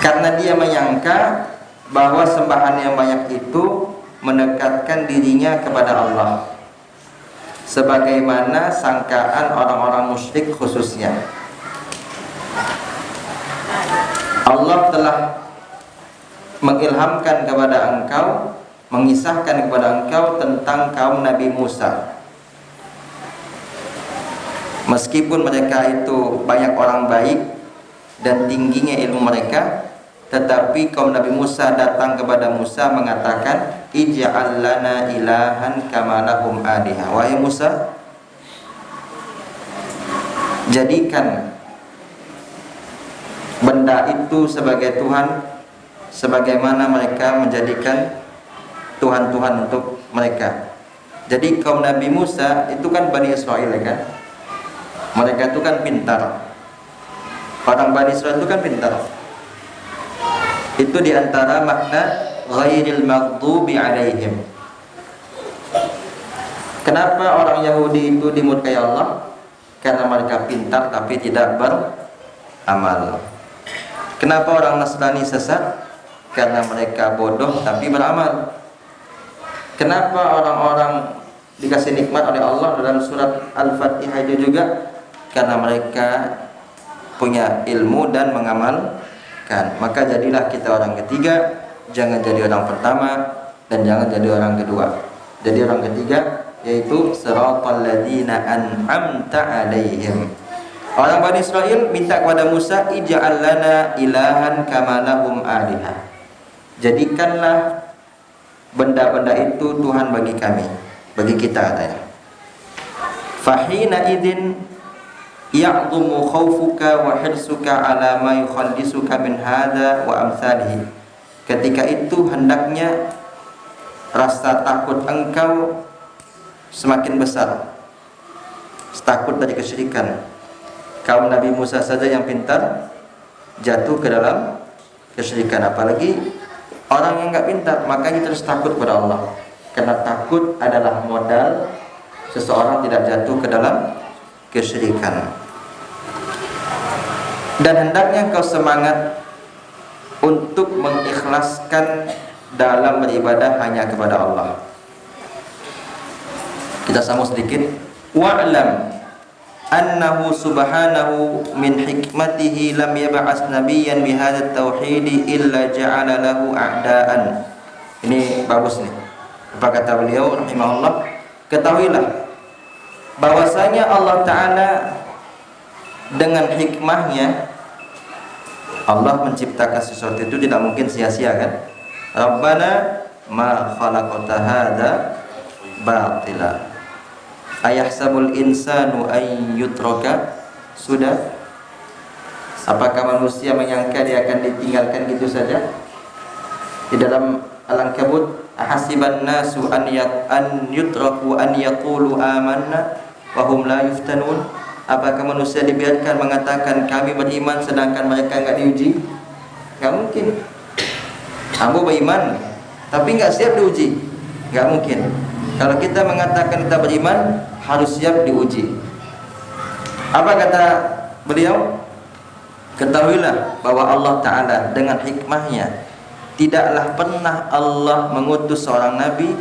karena dia menyangka bahwa sembahan yang banyak itu mendekatkan dirinya kepada Allah, sebagaimana sangkaan orang-orang musyrik khususnya. Allah telah mengilhamkan kepada engkau, mengisahkan kepada engkau tentang kaum Nabi Musa. Meskipun mereka itu banyak orang baik dan tingginya ilmu mereka, tetapi kaum Nabi Musa datang kepada Musa mengatakan, ij'al lana ilahan kama lahum alihah. Wahai Musa, jadikan benda itu sebagai Tuhan, sebagaimana mereka menjadikan Tuhan-Tuhan untuk mereka. Jadi kaum Nabi Musa itu kan Bani Israel, ya kan? Mereka itu kan pintar. Orang Bani Israel itu kan pintar. Itu diantara makna ghairil maghdubi alaihim. Kenapa orang Yahudi itu dimurkai Allah? Karena mereka pintar tapi tidak beramal. Kenapa orang Nasrani sesat? Karena mereka bodoh tapi beramal. Kenapa orang-orang dikasih nikmat oleh Allah dalam surat Al-Fatihah itu juga? Karena mereka punya ilmu dan mengamalkan. Maka jadilah kita orang ketiga, jangan jadi orang pertama dan jangan jadi orang kedua. Jadi orang ketiga yaitu siratal ladzina an'amta alaihim. Orang Bani Israel minta kepada Musa, ij'al lana ilahan kama lahum alihah. Jadikanlah benda-benda itu Tuhan bagi kami, bagi kita, katanya. Fahina idin ya'dhumu khawfuka wa hirsuka ala ma yukhallisuka min hadha wa amsalihi. Ketika itu hendaknya rasa takut engkau semakin besar, takut dari kesyirikan. Kaum Nabi Musa saja yang pintar jatuh ke dalam kesyirikan, apalagi orang yang enggak pintar. Makanya terus takut kepada Allah, karena takut adalah modal seseorang tidak jatuh ke dalam kesyirikan. Dan hendaknya kau semangat untuk mengikhlaskan dalam beribadah hanya kepada Allah. Kita sambung sedikit. Wa'lam annahu subhanahu min hikmatihi lam yab'ats nabiyyan bihadzal tauhid illa ja'ala lahu a'daan. Ini bagus nih. Apa kata beliau rahimahullah? Ketahuilah bahwasanya Allah Ta'ala dengan hikmahnya, Allah menciptakan sesuatu itu tidak mungkin sia-sia, kan? Rabbana ma khalaqta hadza batila ayahsabul insanu ay yutraka sudah. Apakah manusia menyangka dia akan ditinggalkan gitu saja? Di dalam Al-Ankabut, ahasiban nasu an yutraku an yaqulu amanna wa hum la yuftanun. Apakah manusia dibiarkan mengatakan kami beriman sedangkan mereka enggak diuji? Enggak mungkin. Kamu beriman tapi enggak siap diuji, enggak mungkin. Kalau kita mengatakan kita beriman, harus siap diuji. Apa kata beliau? Ketahuilah bahwa Allah Ta'ala dengan hikmahnya, tidaklah pernah Allah mengutus seorang nabi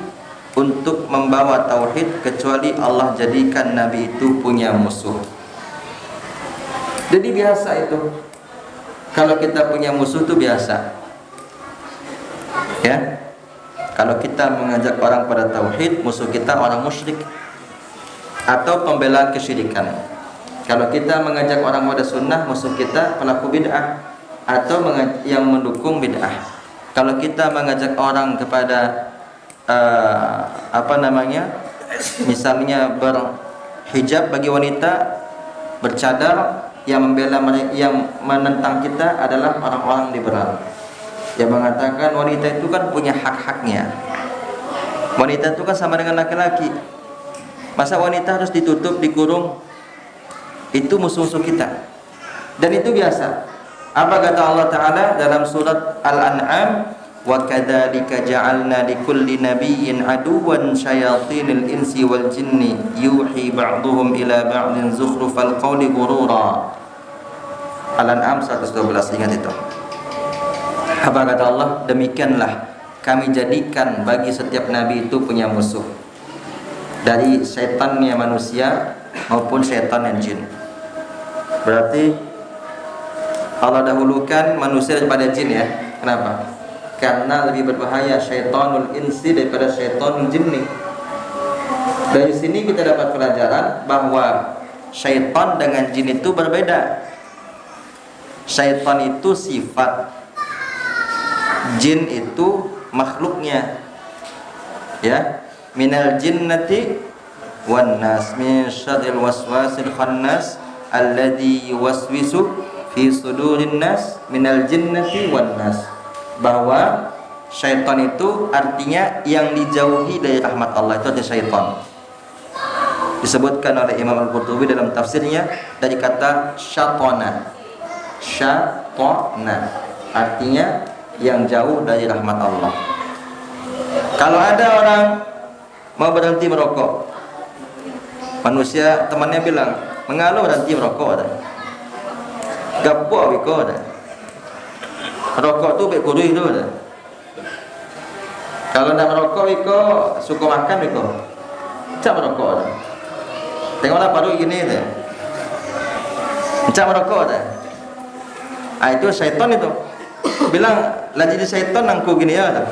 untuk membawa tauhid kecuali Allah jadikan nabi itu punya musuh. Jadi biasa itu, kalau kita punya musuh itu biasa, ya. Kalau kita mengajak orang pada tauhid, musuh kita orang musyrik atau pembela kesyirikan. Kalau kita mengajak orang pada sunnah, musuh kita pelaku bid'ah atau yang mendukung bid'ah. Kalau kita mengajak orang kepada misalnya berhijab bagi wanita, bercadar, yang membela mereka, yang menentang kita adalah orang-orang liberal yang mengatakan wanita itu kan punya hak-haknya. Wanita itu kan sama dengan laki-laki. Masa wanita harus ditutup, dikurung? Itu musuh-musuh kita. Dan itu biasa. Apa kata Allah Ta'ala dalam surat Al-An'am? Wa kadzalika ja'alna likulli nabiyyin aduwwan syayatinil insi wal jinni yuhi ba'dhum ila ba'din zukhrufal qawli ghurura. Al-An'am 112, ingat itu. Apa kata Allah? Demikianlah kami jadikan bagi setiap nabi itu punya musuh, dari setannya manusia maupun setan dan jin. Berarti Allah dahulukan manusia daripada jin ya. Kenapa? Karena lebih berbahaya syaitanul insi daripada syaitanul jinni. Dari sini kita dapat pelajaran bahwa syaitan dengan jin itu berbeda. Syaitan itu sifat, jin itu makhluknya. Ya, minal jinnati wan nas min syarril waswasil khannas alladzi yuwaswisu fi sudurin nas minal jinnati wan nas. Bahwa syaitan itu artinya yang dijauhi dari rahmat Allah, itu artinya syaitan. Disebutkan oleh Imam Al-Qurtubi dalam tafsirnya dari kata syatona. Syatona artinya yang jauh dari rahmat Allah. Kalau ada orang mau berhenti merokok, manusia temannya bilang, "Mengalu berhenti merokok?" Gapo wiko dah. Rokok tu baik kurui tu dah. Kalau nak merokok wiko suka makan wiko. Cak merokok dah. Tengoklah paru gini dah. Cak merokok dah. Itu syaitan itu. Bilang lah jadi syaitan nangku gini ya dah.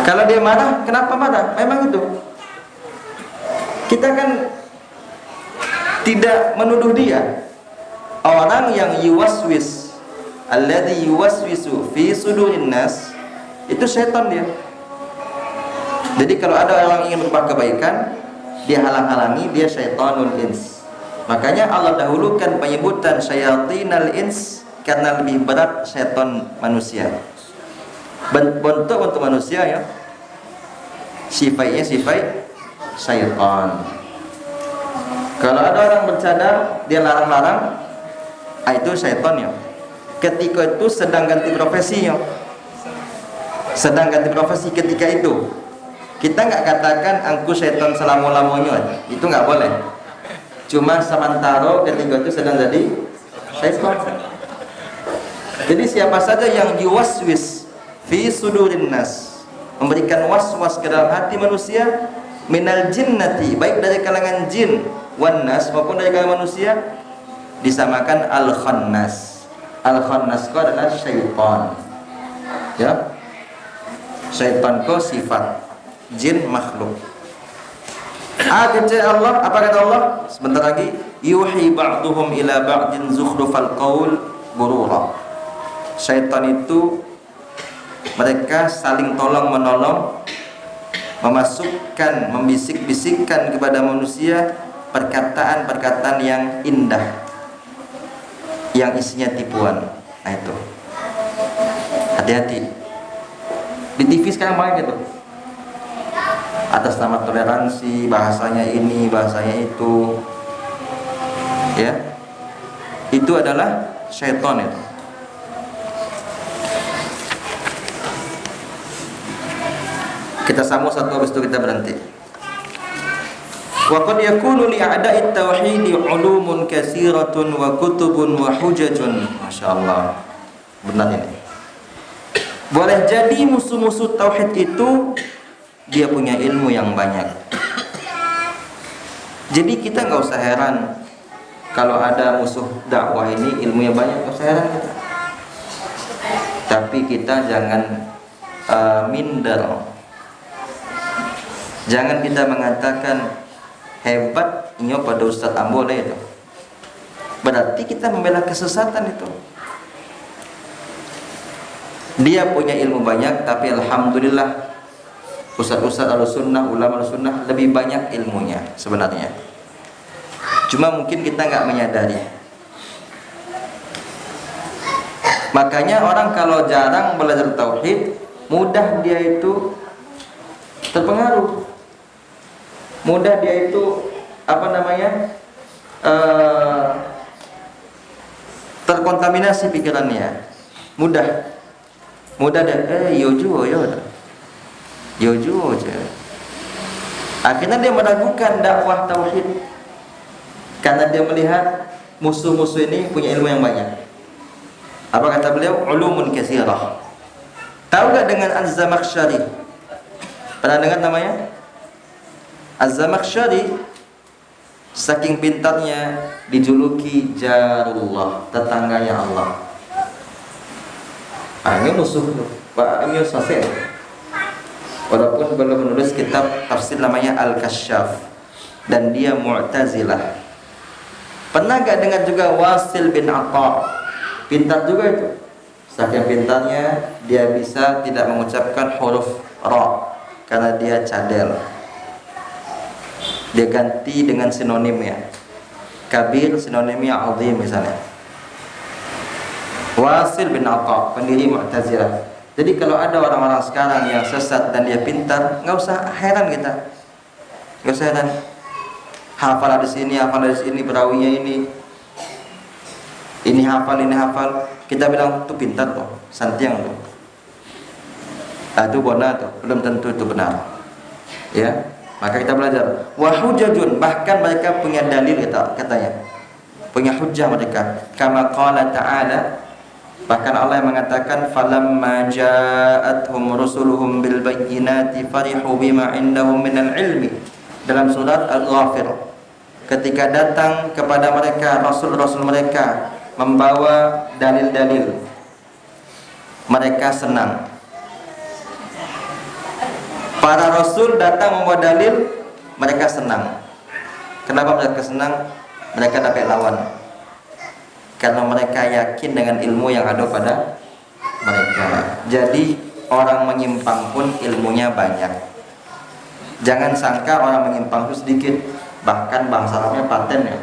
Kalau dia marah, kenapa marah? Memang itu. Kita kan tidak menuduh dia. Orang yang yuwaswis, alladzi yuwaswisu fi sudurin nas, itu setan dia. Jadi kalau ada orang ingin berbuat kebaikan, dia halang-halangi, dia syaitanul ins. Makanya Allah dahulukan penyebutan syayatinal ins karena lebih berat setan manusia. Bentuk untuk manusia ya, sifatnya sifat syaitan. Kalau ada orang bercadar, dia larang-larang, itu syaitan ya. Ketika itu sedang ganti profesi ya. Sedang ganti profesi ketika itu. Kita nggak katakan angku syaitan selama-lamanya, itu nggak boleh. Cuma sementara ketika itu sedang jadi syaitan. Jadi siapa saja yang yuwaswis fi sudurin nas, memberikan was-was ke dalam hati manusia, minal jinnati, baik dari kalangan jin wan nas maupun dari kalangan manusia, disamakan al-khannas. Al-khannas itu adalah syaitan. Ya. Syaitan itu sifat, jin makhluk. Allah, apa kata Allah? Sebentar lagi, yuhi ba'duhum ila ba'din zukhrufal qaul ghurura. Syaitan itu mereka saling tolong menolong, memasukkan, membisik-bisikkan kepada manusia perkataan-perkataan yang indah, yang isinya tipuan. Nah itu, hati-hati. Di TV sekarang banyak itu, atas nama toleransi, bahasanya ini, bahasanya itu, ya, itu adalah syaitan itu. Kita sambung satu, habis itu kita berhenti. Wa qad yakunu li a'da'it tauhid 'ulumun katsiratun wa kutubun wa hujajun. Masyaallah. Benar ini. Boleh jadi musuh-musuh tauhid itu dia punya ilmu yang banyak. Jadi kita nggak usah heran kalau ada musuh dakwah ini ilmunya banyak, nggak usah heran kita. Tapi kita jangan minder. Jangan kita mengatakan hebat inyo pada Ustaz Ambole itu. Berarti kita membela kesesatan itu. Dia punya ilmu banyak, tapi alhamdulillah ustaz-ustaz al-sunnah, ulama al-sunnah lebih banyak ilmunya sebenarnya. Cuma mungkin kita nggak menyadari. Makanya orang kalau jarang belajar tauhid, mudah dia itu terpengaruh. Mudah dia itu terkontaminasi pikirannya, mudah deh, yojo aja. Akhirnya dia meragukan dakwah tauhid karena dia melihat musuh-musuh ini punya ilmu yang banyak. Apa kata beliau? Ulumun katsirah. Tahu gak dengan Az-Zamakhsyari? Pernah dengar namanya? Az-Zamakhsyari saking pintarnya dijuluki Jarullah, tetangganya Allah. Ini musuh tuh, Pak Emil Sase. Walaupun belum menulis kitab tafsir namanya Al-Kasyaf, dan dia Mu'tazilah. Pernah gak dengar juga Wasil bin Atha? Pintar juga itu. Saking pintarnya dia bisa tidak mengucapkan huruf ra karena dia cadel. Dia ganti dengan sinonimnya. Kabir sinonimnya azim misalnya. Wasil bin Atha, pendiri Mu'tazilah. Jadi kalau ada orang-orang sekarang yang sesat dan dia pintar, nggak usah heran kita. Nggak usah heran. Hafal di sini, hafal di sini, perawinya ini. Ini hafal, ini hafal. Kita bilang itu pintar tuh, santiang tuh. Itu benar tuh, belum tentu itu benar. Ya, maka kita belajar. Wa hujajun, bahkan mereka punya dalil katanya. Punya hujjah mereka. Kama qala ta'ala, bahkan Allah yang mengatakan falamma ja'atuhum rusuluhum bil bayyinati farihu bima indahum minal ilmi, dalam surat Al-Ghafir. Ketika datang kepada mereka rasul-rasul mereka membawa dalil-dalil, mereka senang. Para rasul datang membawa dalil, mereka senang. Kenapa mereka senang? Mereka dapat lawan. Karena mereka yakin dengan ilmu yang ada pada mereka. Jadi orang menyimpang pun ilmunya banyak. Jangan sangka orang menyimpang itu sedikit. Bahkan bahasa Arabnya paten ya.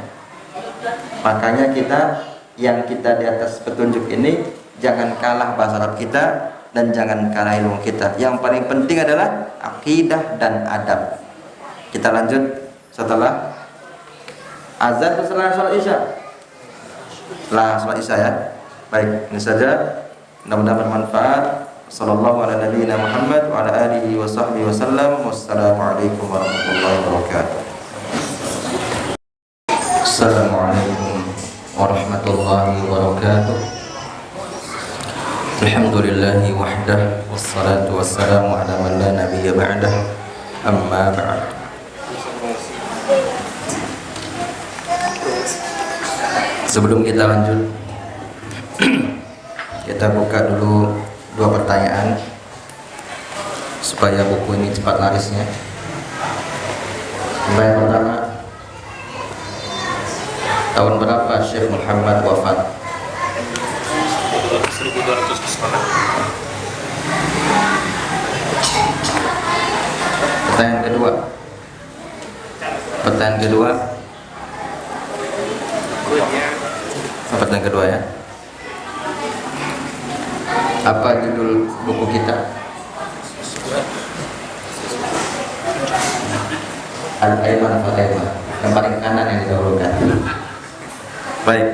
Makanya kita yang kita di atas petunjuk ini, jangan kalah bahasa Arab kita dan jangan kalah ilmu kita. Yang paling penting adalah akidah dan adab. Kita lanjut setelah azan, setelah sholat isya. Setelah sholat isya ya. Baik, ini saja. Mudah-mudahan bermanfaat. Sallallahu ala nabiyyina Muhammad wa ala alihi wa sahbihi wasallam. Wassalamualaikum warahmatullahi wabarakatuh. Assalamualaikum warahmatullahi wabarakatuh. Alhamdulillahi wahdah, wassalatu wassalamu ala man la nabiyya ba'dah. Amma ba'd. Sebelum kita lanjut, kita buka dulu dua pertanyaan supaya buku ini cepat larisnya. Yang pertama, tahun berapa Syekh Muhammad wafat? 1200 kesana. Pertanyaan kedua. Pertanyaan kedua ya. Apa judul buku kita? Al-Aiman Fal-Aiman, yang paling kanan yang didahulukan. Baik.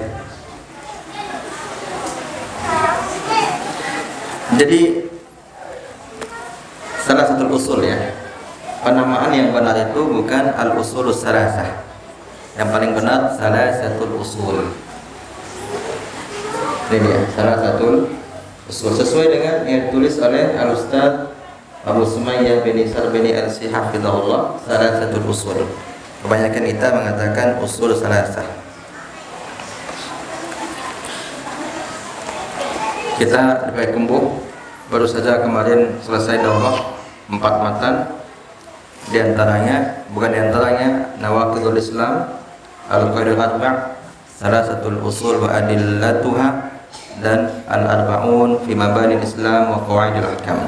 Jadi salah satu usul ya. Penamaan yang benar itu bukan al-usulus salasah. Yang paling benar salah satu usul. Ini dia, salah satu usul sesuai dengan yang ditulis oleh Al-Ustaz Abu Sumayyah bin Isar bin Al-Si hafizahullah, salah satu usul. Kebanyakan kita mengatakan usul salasah. Kita di Kembuk baru saja kemarin selesai daurah 4 matan. Di antaranya, bukan di antaranya, Nawaqidul Islam, Al-Qaidul Arba', salah satu usul wa adillatuha, dan Al-Arba'un fi Mabani Islam wa Qawaidil Ahkam.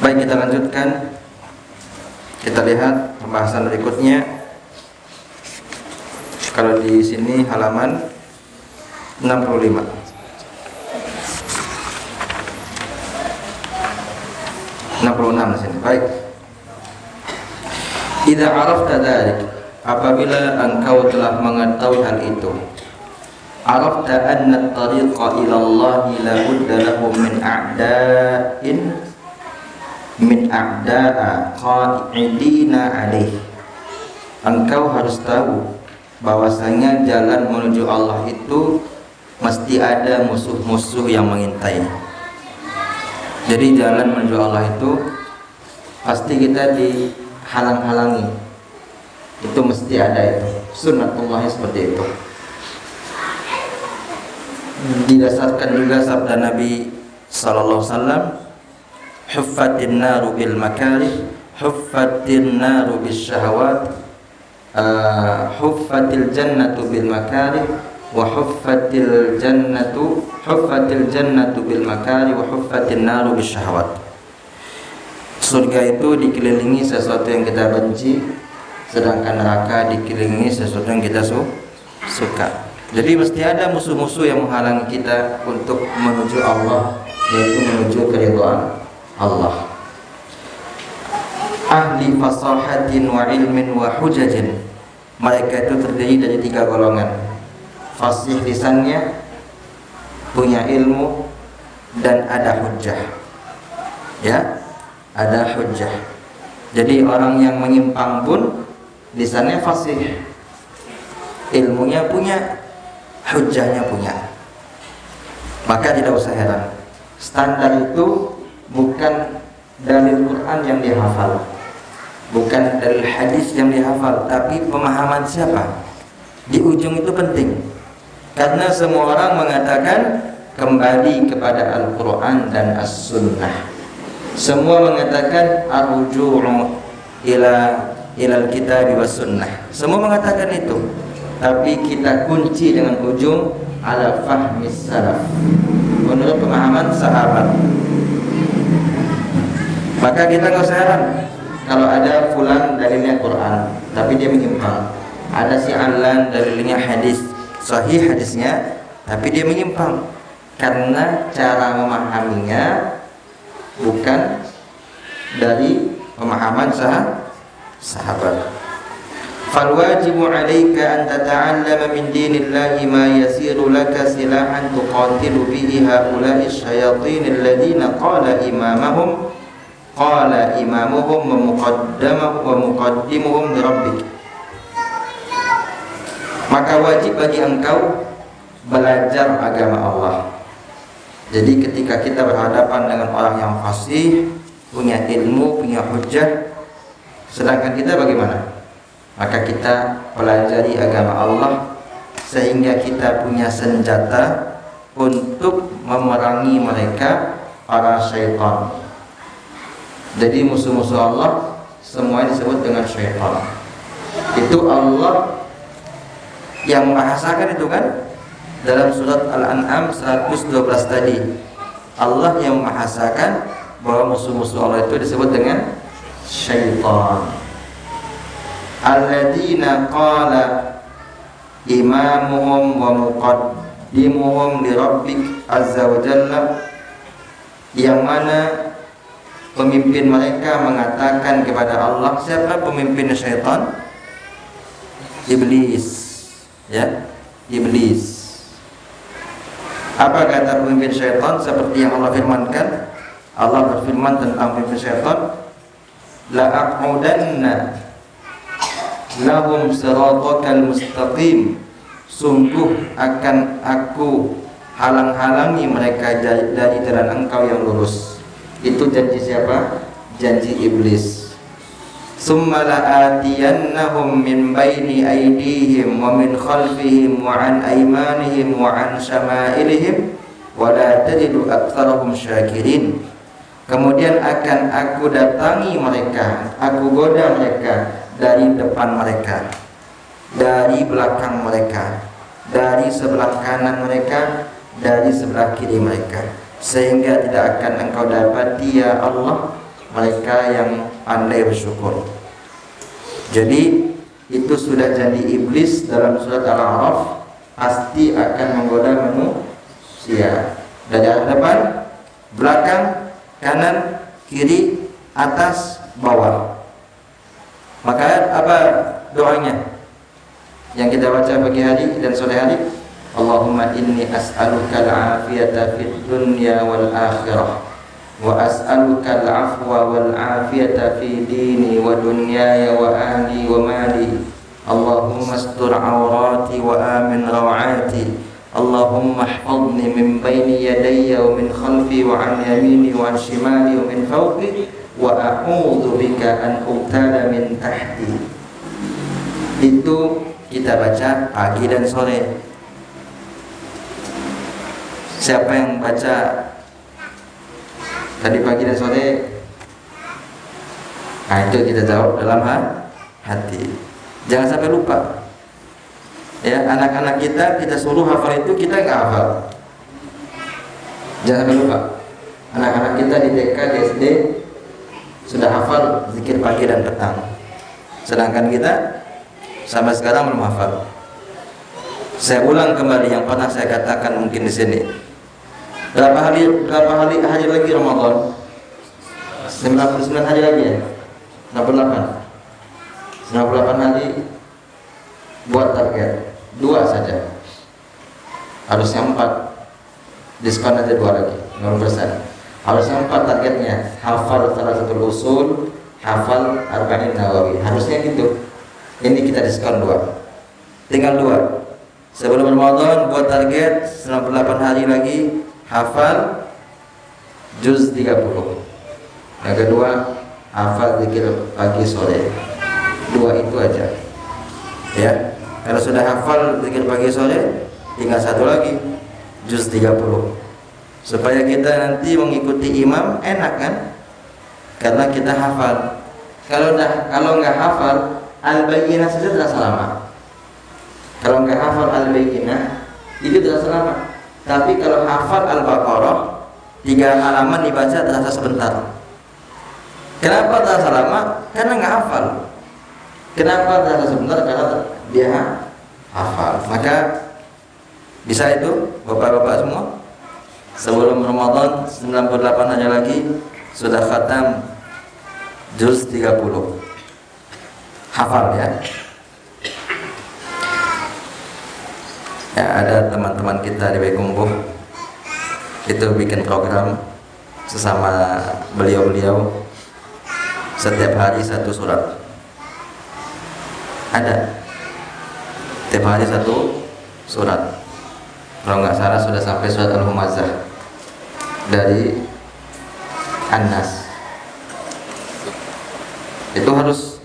Baik, kita lanjutkan. Kita lihat pembahasan berikutnya. Kalau di sini halaman 65. 66 di sini. Baik. Idza arafta dzalik, apabila engkau telah mengetahui hal itu, arafta anna at-tariqa ila Allah la budda lahu min a'da'a qa'idina alaih. Engkau harus tahu bahwasanya jalan menuju Allah itu mesti ada musuh-musuh yang mengintai. Jadi jalan menuju Allah itu pasti kita dihalang-halangi. Itu mesti ada itu. Sunnatullah seperti itu. Didasarkan juga sabda Nabi sallallahu alaihi wasallam, huffatin naru bil makarih, huffatin naru bis syahawat, huffatil jannatu bil makarih, wa huffatil jannatu bil makarih, wa huffatin naru bis syahawat. Surga itu dikelilingi sesuatu yang kita benci, sedangkan neraka dikelilingi sesuatu yang kita suka. Jadi mesti ada musuh-musuh yang menghalangi kita untuk menuju Allah, yaitu menuju keridhaan Allah. Ahli fasahatin wa ilmin wa hujajin. Mereka itu terdiri dari 3 golongan. Fasih lisannya, punya ilmu, dan ada hujjah. Ya, ada hujjah. Jadi orang yang menyimpang pun lisannya fasih, ilmunya punya, hujjahnya punya. Maka tidak usah heran. Standar itu bukan dalil Quran yang dihafal, bukan dalil hadis yang dihafal, tapi pemahaman siapa. Di ujung itu penting, karena semua orang mengatakan kembali kepada Al-Quran dan As-Sunnah. Semua mengatakan ar-ruju'u ila al-kitab wa sunnah. Semua mengatakan itu, tapi kita kunci dengan ujung ala fahmis salaf, menurut pemahaman sahabat. Maka kita nggak usah heran kalau ada fulan dalilnya Quran tapi dia menyimpang, ada si alan dalilnya hadis sahih hadisnya tapi dia menyimpang, karena cara memahaminya bukan dari pemahaman sahabat. Fal wajibu 'alaika an tata'allama min dinillahi ma yasiru laka silahan tuqatilu bihi haula'i syayatin alladziina qala imamuhum wa muqaddimuhum li rabbik. Maka wajib bagi engkau belajar agama Allah. Jadi ketika kita berhadapan dengan orang yang fasih, punya ilmu, punya hujjah, sedangkan kita bagaimana? Maka kita pelajari agama Allah sehingga kita punya senjata untuk memerangi mereka, para syaitan. Jadi musuh-musuh Allah semuanya disebut dengan syaitan. Itu Allah yang membahasakan itu kan, dalam surat Al-An'am 112 tadi. Allah yang membahasakan bahwa musuh-musuh Allah itu disebut dengan syaitan. Alladzina qala imamuhum wa muqaddimuhum li rabbik azza wa jalla, yang mana pemimpin mereka mengatakan kepada Allah. Siapa pemimpin syaitan? Iblis, ya, iblis. Apa kata pemimpin syaitan? Seperti yang Allah firmankan. Allah berfirman tentang pemimpin syaitan, la aqudanna lahum siratakal mustaqim, sungguh akan aku halang-halangi mereka dari jalan engkau yang lurus. Itu janji siapa? Janji iblis. Summa la'atiyannahum min baini aydihim wa min khalfihim wa an aymanihim wa an syama'ilihim wa la tajidu aktsarahum syakirin. Kemudian akan aku datangi mereka, aku goda mereka dari depan mereka, dari belakang mereka, dari sebelah kanan mereka, dari sebelah kiri mereka, sehingga tidak akan engkau dapati ya Allah mereka yang pandai bersyukur. Jadi itu sudah janji iblis dalam surat Al-A'raf, pasti akan menggoda manusia dari arah depan, belakang, kanan, kiri, atas, bawah. Maka apa doanya yang kita baca pagi hari dan sore hari? Allahumma inni as'aluka al-afiyata fid dunya wal akhirah wa as'aluka al-afwa wal afiyata fi dini wa dunyaya wa ahli wa mali. Allahumma astur awrati wa amin rawati. Allahumma ihfazni min bayni yadayya wa min khalfi wa an yamini wa an shimali wa min fawqi wa a'udzu bika an ubtala min tahti. Itu kita baca pagi dan sore. Siapa yang baca tadi pagi dan sore, nah itu kita jawab dalam hati. Jangan sampai lupa. Ya, anak-anak kita suruh hafal itu, kita nggak hafal. Jangan sampai lupa. Anak-anak kita di TK, di SD sudah hafal zikir pagi dan petang. Sedangkan kita sampai sekarang belum hafal. Saya ulang kembali yang pernah saya katakan mungkin di sini. Berapa hari lagi Ramadan? 99 hari lagi ya? 98 hari. Buat target 2 saja. Harusnya 4. Diskon aja 2 lagi 0%. Harusnya 4 targetnya. Hafal salah satu usul, hafal Arba'in Nawawi. Harusnya gitu. Ini kita diskon 2. Tinggal 2. Sebelum Ramadan buat target 98 hari lagi, hafal juz 30. Yang kedua, hafal zikir pagi sore. 2 itu aja. Ya. Kalau sudah hafal zikir pagi sore, tinggal 1 lagi, juz 30. Supaya kita nanti mengikuti imam enak kan? Karena kita hafal. Kalau nggak hafal, Al-Bayyinah saja terasa lama. Kalau nggak hafal Al-Bayyinah, itu terasa lama. Tapi kalau hafal Al-Baqarah, 3 halaman dibaca terasa sebentar. Kenapa terasa lama? Karena nggak hafal. Kenapa terasa sebentar? Karena dia hafal. Maka bisa itu bapak-bapak semua. Sebelum Ramadan 98 hari lagi sudah khatam juz 30. Hafal ya. Ya, ada teman-teman kita di Bekumbuh itu bikin program sesama beliau-beliau, setiap hari 1 surat. Ada setiap hari 1 surat. Kalau nggak salah sudah sampai surat Al-Humazah dari An-Nas. Itu harus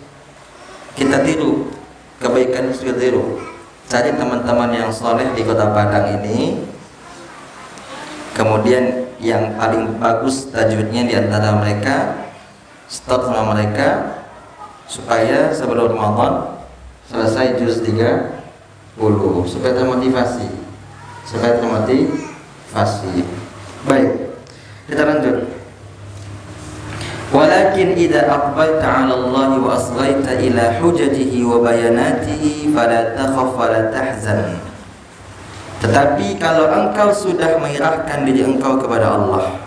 kita tiru, kebaikan itu kita tiru. Cari teman-teman yang soleh di Kota Padang ini, kemudian yang paling bagus tajwidnya di antara mereka, start sama mereka, supaya sebelum Ramadan selesai juz 30, supaya termotivasi. Baik, kita lanjut. Walakin idza aqbalta 'ala Allah wa asghaita ila hujjatihi wa bayanatihi fala takhaf wa la tahzan. Tetapi kalau engkau sudah menyerahkan diri engkau kepada Allah,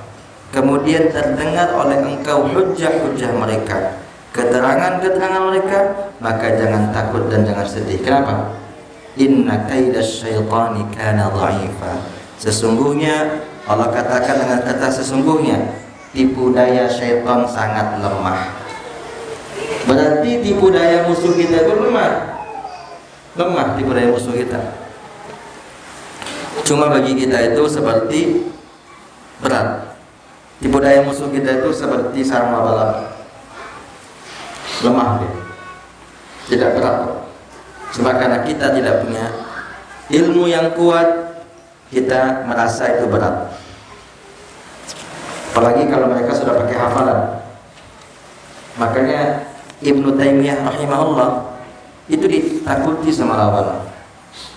kemudian terdengar oleh engkau hujjah-hujjah mereka, keterangan-keterangan mereka, maka jangan takut dan jangan sedih. Kenapa? Inna kaidash syaitani kana dha'ifa. Sesungguhnya Allah katakan dengan kata sesungguhnya, tipu daya syaitan sangat lemah. Berarti tipu daya musuh kita itu lemah tipu daya musuh kita. Cuma bagi kita itu seperti berat. Tipu daya musuh kita itu seperti sarang laba-laba, lemah dia, tidak berat. Cuma karena kita tidak punya ilmu yang kuat, kita merasa itu berat. Apalagi kalau mereka sudah pakai hafalan. Makanya Ibnu Taimiyah rahimahullah itu ditakuti sama lawan.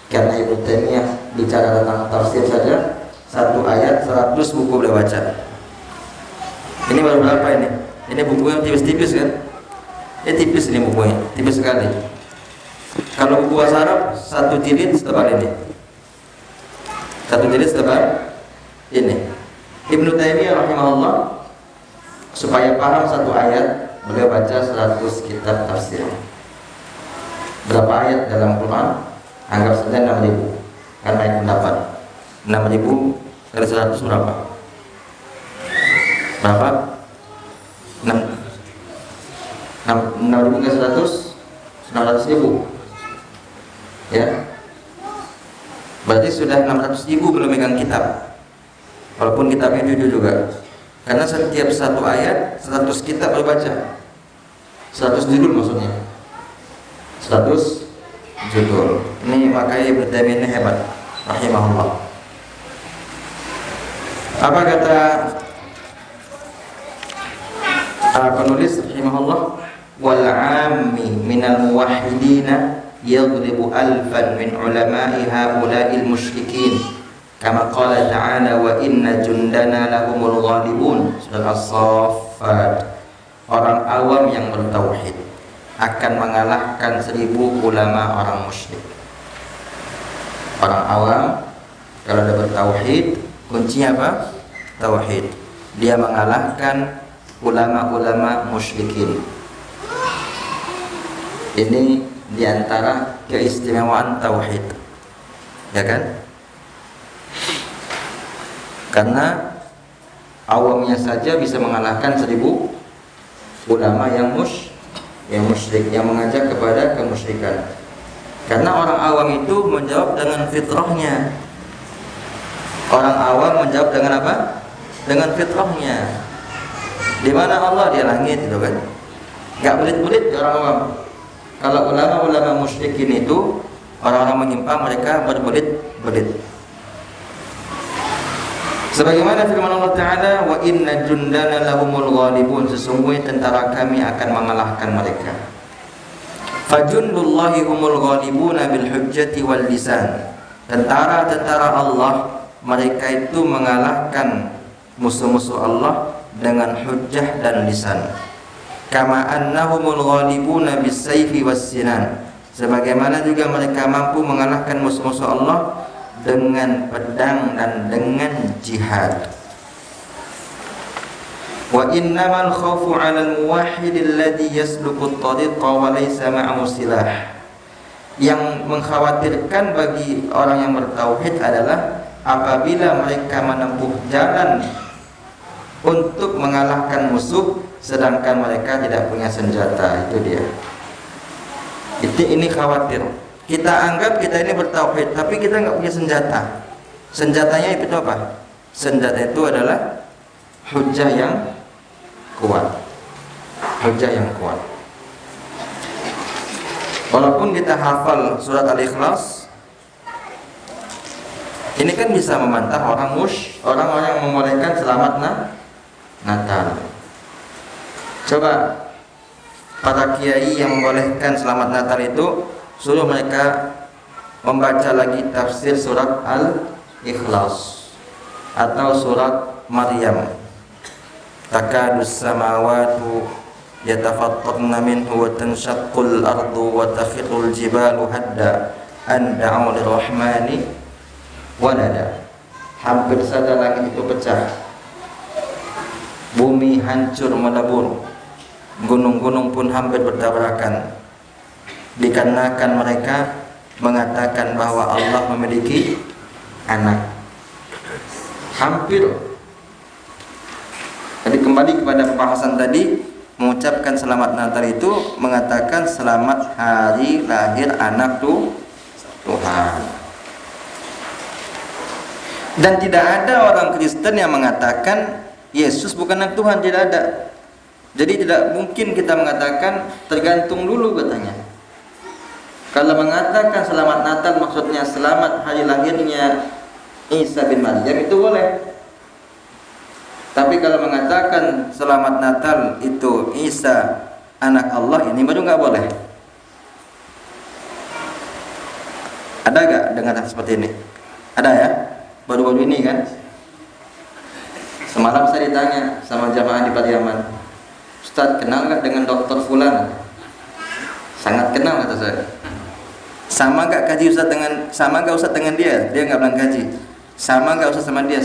Karena Ibnu Taimiyah bicara tentang tafsir saja, 1 ayat 100 buku boleh baca. Ini baru berapa ini? Ini buku yang tipis-tipis kan? Ini tipis ini bukunya, tipis sekali. Kalau buku bahasa Arab 1 jilid setebal ini. 1 jilid setebal ini. Ibnu Taimiyah rahimahullah supaya paham 1 ayat, beliau baca 100 kitab tafsir. Berapa ayat dalam Quran? Anggap saja 6.000. Kan naik pendapat. 6.000 kali 100 berapa? Berapa? 6.000 kali 100 600.000 ya. Berarti sudah 600.000 belum megang kitab, walaupun kitabnya jujur juga, karena setiap satu ayat 100 kitab berbaca, 100 judul maksudnya, 100 judul. Ini makanya Ibnu Taimiyah ini hebat rahimahullah. Apa kata penulis rahimahullah? Wal 'ammi minal muwahhidina yadribu alfan min ulama'i haula'il musyrikin kama qala ta'ala wa inna jundana lahumul ghalibun. Surah As-Saffat. Orang awam yang bertauhid akan mengalahkan 1000 ulama orang musyrik. Orang awam kalau ada bertauhid, kuncinya apa? Tauhid. Dia mengalahkan ulama-ulama musyrikin. Ini diantara keistimewaan tauhid, ya kan? Karena awamnya saja bisa mengalahkan 1000 ulama yang musyrik, yang mengajak kepada kemusyrikan. Karena orang awam itu menjawab dengan fitrahnya. Orang awam menjawab dengan apa? Dengan fitrahnya. Di mana Allah? Di langit, gitu kan? Gak belit-belit orang awam. Kalau ulama-ulama musyrikin itu orang-orang menyimpang, mereka berbelit-belit. Sebagaimana firman Allah Ta'ala, wa inna jundana lahumul ghalibun, sesungguhnya tentara kami akan mengalahkan mereka. Fajundullahi humul ghalibuna bil hujjati wal lisan. Tentara-tentara Allah, mereka itu mengalahkan musuh-musuh Allah dengan hujjah dan lisan. Kama annahumul ghalibuna bis sayfi was sinan, sebagaimana juga mereka mampu mengalahkan musuh-musuh Allah dengan pedang dan dengan jihad. Wa innamal khawfu 'alal muwahhid alladhi yasluku at-tariqa wa laysa ma'ahu silah. Yang mengkhawatirkan bagi orang yang bertauhid adalah apabila mereka menempuh jalan untuk mengalahkan musuh sedangkan mereka tidak punya senjata. Itu dia. Ini khawatir. Kita anggap kita ini bertauhid, tapi kita nggak punya senjata. Senjatanya itu apa? Senjata itu adalah hujjah yang kuat. Hujjah yang kuat. Walaupun kita hafal surat Al-Ikhlas, ini kan bisa membantah orang-orang yang membolehkan selamat Natal. Coba para kiai yang membolehkan selamat Natal itu suruh mereka membaca lagi tafsir surat Al-Ikhlas atau surat Maryam. Takadus samawatu yatafattarna minhu wa tanshaqqul ardu wa takhirul jibalu hadda an da'u lirrahmani walada. Hampir saja langit itu pecah, bumi hancur melebur, gunung-gunung pun hampir bertabrakan, dikarenakan mereka mengatakan bahwa Allah memiliki anak. Hampir. Jadi kembali kepada pembahasan tadi, mengucapkan selamat Natal itu mengatakan selamat hari lahir anak Tuhan. Dan tidak ada orang Kristen yang mengatakan Yesus bukan anak Tuhan, tidak ada. Jadi tidak mungkin kita mengatakan, tergantung dulu katanya. Kalau mengatakan selamat Natal maksudnya selamat hari lahirnya Isa bin Maryam, itu boleh. Tapi kalau mengatakan selamat Natal itu Isa anak Allah, ini baru nggak boleh. Ada nggak dengar seperti ini? Ada ya? Baru-baru ini kan? Semalam saya ditanya sama jamaah di Pariaman, Ustaz, kenal nggak dengan dokter Fulan? Sangat kenal, kata saya. Sama nggak kaji Ustaz dengan, sama nggak Ustaz dengan dia? Dia nggak bilang kaji. Sama nggak Ustaz sama dia?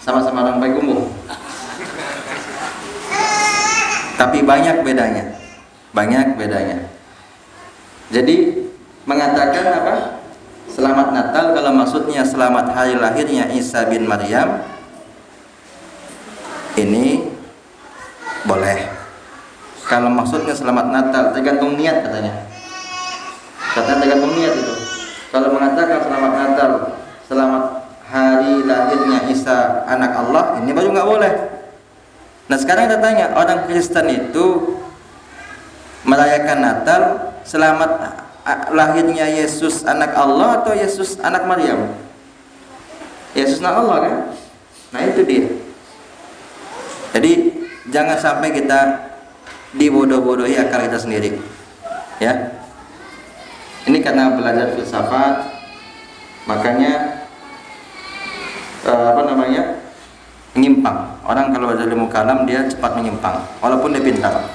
Sama-sama orang baik umum. Tapi banyak bedanya. Jadi mengatakan apa? Selamat Natal kalau maksudnya selamat hari lahirnya Isa bin Maryam, ini boleh. Kalau maksudnya selamat Natal, tergantung niat katanya. Katanya tergantung niat itu. Kalau mengatakan selamat Natal, selamat hari lahirnya Isa anak Allah, ini baru nggak boleh. Nah sekarang kita tanya, orang Kristen itu merayakan Natal selamat lahirnya Yesus anak Allah atau Yesus anak Maryam? Yesus anak Allah kan? Nah itu dia. Jadi jangan sampai kita dibodoh-bodohi akal kita sendiri, ya. Ini karena belajar filsafat, makanya menyimpang. Orang kalau belajar ilmu kalam dia cepat menyimpang, walaupun dia pintar.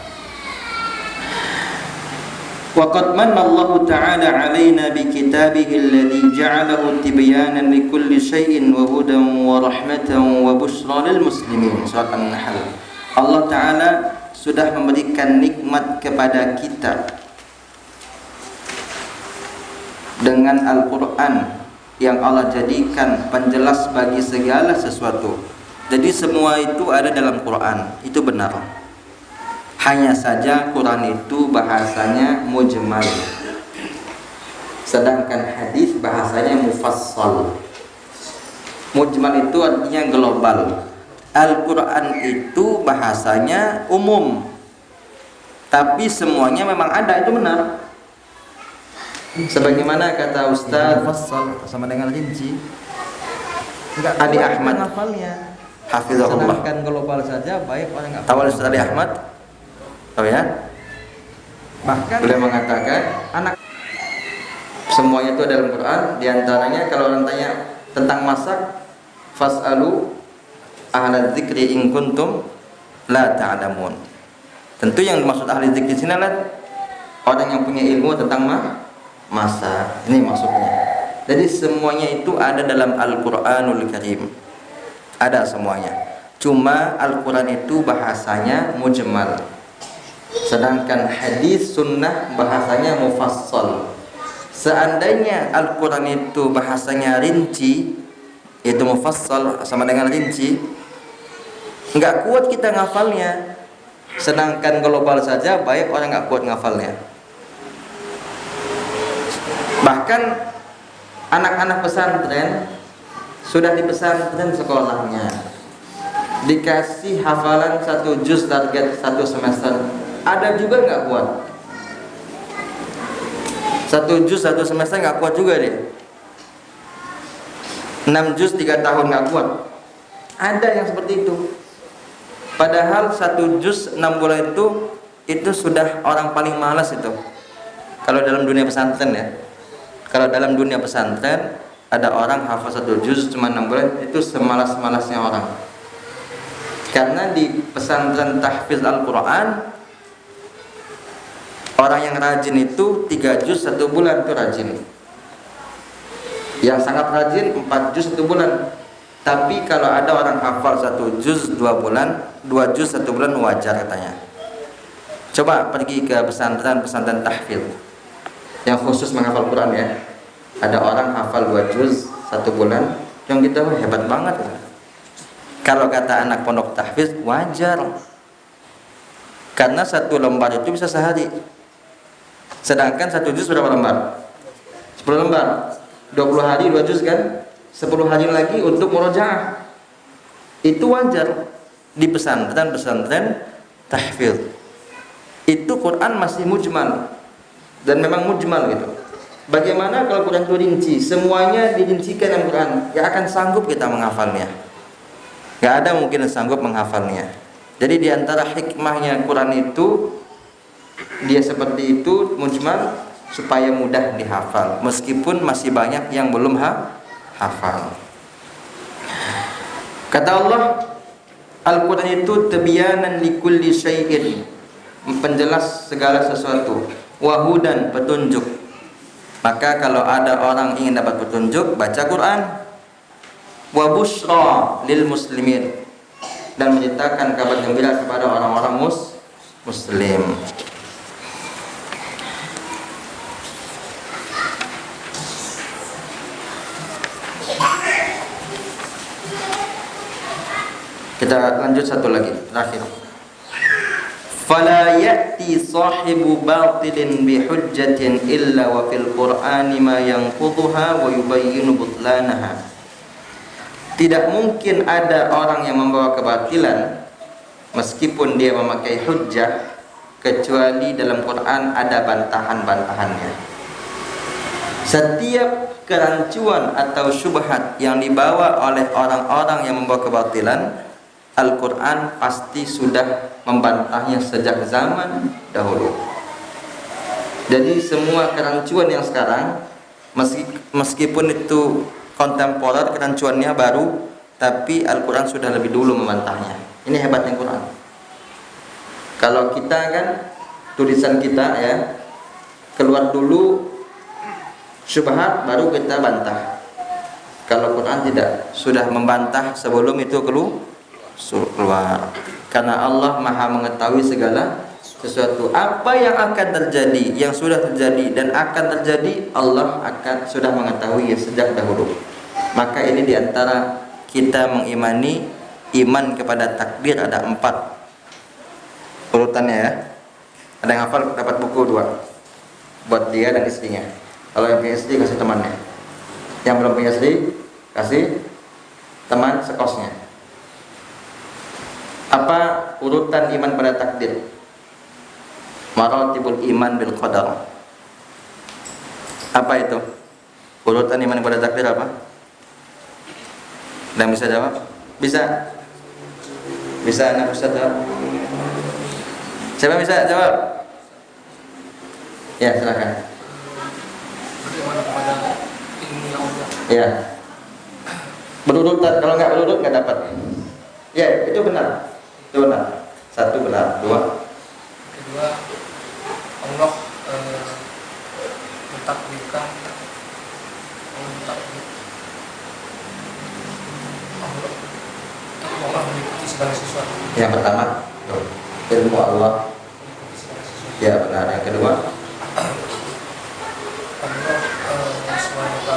Waqad manna Allah Ta'ala 'alaina bi kitabihi alladhi ja'alahu tibyanan likulli shay'in wa hudan wa rahmatan wa bushra lil muslimin. Surat An-Nahl. Allah Ta'ala sudah memberikan nikmat kepada kita dengan Al-Quran yang Allah jadikan penjelas bagi segala sesuatu. Jadi semua itu ada dalam Quran, itu benar. Hanya saja Quran itu bahasanya mujmal, sedangkan hadis bahasanya mufassal. Mujmal itu artinya global. Al-Quran itu bahasanya umum, tapi semuanya memang ada, itu benar. Sebagaimana kata Ustaz mufassal sama dengan rinci. Ali Ahmad Hafalnya. Hafizahullah. Sedangkan global saja baik orang nggak. Tahu Ustaz Ali Ahmad? Tahu ya? Bahkan beliau mengatakan anak semuanya itu dalam Quran. Di antaranya kalau orang tanya tentang masak, fas'alu ahla dzikri in kuntum la ta'lamun. Tentu yang dimaksud ahli dzikri sini adalah orang yang punya ilmu tentang masak. Ini maksudnya. Jadi semuanya itu ada dalam Al-Qur'anul Karim. Ada semuanya. Cuma Al-Quran itu bahasanya mujmal, sedangkan hadis sunnah bahasanya mufassal. Seandainya Al-Quran itu bahasanya rinci, itu mufassal sama dengan rinci, nggak kuat kita ngafalnya. Sedangkan global saja baik orang nggak kuat ngafalnya. Bahkan anak-anak pesantren sudah di pesantren sekolahnya dikasih hafalan 1 juz target 1 semester, ada juga nggak kuat. 1 juz 1 semester nggak kuat juga dia. 6 juz 3 tahun nggak kuat. Ada yang seperti itu. Padahal 1 juz 6 bulan itu sudah orang paling malas itu. Kalau dalam dunia pesantren ya. Kalau dalam dunia pesantren ada orang hafal 1 juz cuma 6 bulan, itu semalas-malasnya orang. Karena di pesantren tahfiz Al-Quran, orang yang rajin itu 3 juz 1 bulan itu rajin. Yang sangat rajin 4 juz 1 bulan. Tapi kalau ada orang hafal 1 juz 2 bulan, 2 juz 1 bulan wajar katanya. Coba pergi ke pesantren tahfiz yang khusus menghafal Quran ya. Ada orang hafal 2 juz 1 bulan, yang kita hebat banget. Kalau kata anak pondok tahfiz wajar, karena 1 lembar itu bisa sehari. Sedangkan 1 juz berapa lembar? 10 lembar. 20 hari 2 juz kan? 10 hari lagi untuk murojaah. Itu wajar di pesantren tahfiz. Itu Quran masih mujmal, dan memang mujmal gitu. Bagaimana kalau Quran itu rinci? Semuanya dirincikan dalam Quran. Ya akan sanggup kita menghafalnya? Gak ada mungkin sanggup menghafalnya. Jadi diantara hikmahnya Quran itu, dia seperti itu mujmal supaya mudah dihafal. Meskipun masih banyak yang belum hafal. Kata Allah, Al-Quran itu tibyanan likulli syai'in, penjelas segala sesuatu. Wahudan, petunjuk. Maka kalau ada orang ingin dapat petunjuk, baca Quran. Wa busyra lil muslimin, dan menceritakan kabar gembira kepada orang-orang muslim. Kita lanjut satu lagi, terakhir. Fala ya'ti sahibu batilin bihujjatin illa wa fil Qur'ani ma yanqudhuha wa yubayyinu butlanaha. Tidak mungkin ada orang yang membawa kebatilan meskipun dia memakai hujjah, kecuali dalam Quran ada bantahan-bantahannya. Setiap kerancuan atau syubhat yang dibawa oleh orang-orang yang membawa kebatilan, Al-Quran pasti sudah membantahnya sejak zaman dahulu. Jadi semua kerancuan yang sekarang, meskipun itu kontemporer, kerancuannya baru, tapi Al-Quran sudah lebih dulu membantahnya. Ini hebatnya Quran. Kalau kita kan, tulisan kita ya, keluar dulu syubhat, baru kita bantah. Kalau Quran tidak, sudah membantah sebelum itu keluar. Karena Allah Maha mengetahui segala sesuatu. Apa yang akan terjadi, yang sudah terjadi dan akan terjadi, Allah sudah mengetahui sejak dahulu. Maka ini diantara kita mengimani iman kepada takdir ada 4 urutannya ya. Ada yang hafal dapat buku 2 buat dia dan istrinya. Kalau yang punya istri kasih temannya. Yang belum punya istri kasih teman sekosnya. Apa urutan iman pada takdir? Maratibul iman bil qadar. Apa itu? Urutan iman pada takdir apa? Dan bisa jawab? Bisa? Bisa anak Ustaz jawab? Siapa bisa jawab? Ya, silakan. Ya. Berurutan, kalau nggak berurut nggak dapat. Ya, itu benar. Itu benar. 1 benar, 2. Kedua, Allah mentakdirkan, Allah mengikuti segala sesuatu. Yang pertama, ilmu Allah. Ya benar. Yang kedua, Allah SWT,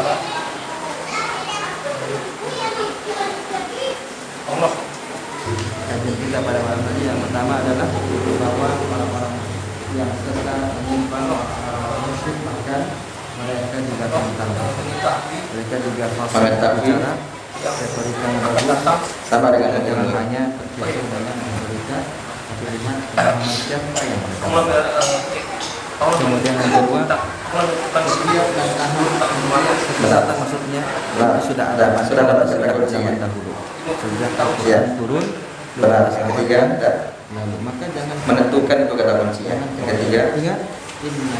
Allah. Kajian kita pada malam tadi yang pertama adalah bahwa orang-orang yang sesat, menyimpang, orang-orang musyrik, maka mereka juga tentang, mereka juga fasik bicara, retorika yang bagus, sama dengan jangan ilmu. hanya terkesan dengan retorika, tapi lihat macam apa yang mereka. Kemudian yang kedua, setiap bantahan kesesatan maksudnya itu sudah ada sejak zaman dahulu. Sejak Al-Quran turun, Benar. Yang ketiga, lalu maka jangan menentukan itu kata kuncinya. Yang ketiga, ingat inna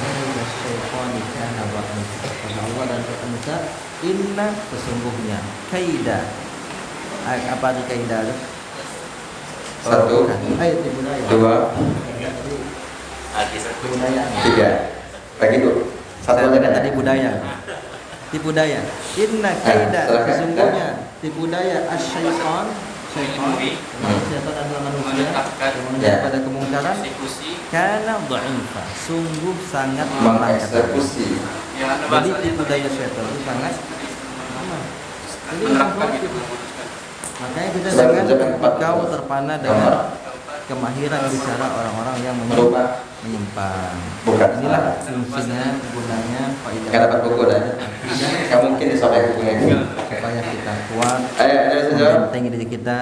syaitani kana dha'ifa. Kata Allah dan kata Musa, inna sesungguhnya kaida. Apa arti kaida itu? 1, Ayat budaya. 2, Budaya. 3. Bagi dulu. Saya Satu tadi budaya. Tipu daya. Inna kaida silakan. sesungguhnya tipu daya asyaiton. Syaitan adalah manusia yang menuju pada kemungkaran. Karena dha'ifa, sungguh sangat lemah. mengeksekusi. Jadi tipu daya syaitan itu sangat lemah. Jadi makanya kita jangan kau terpana dengan kemahiran bicara orang-orang yang menyimpang. Bukan. Inilah fungsinya, gunanya, faidah. Nggak dapat buku dah. Nggak mungkin disobek bukunya. Supaya kita kuat Ayo, sejawab. membentengi diri kita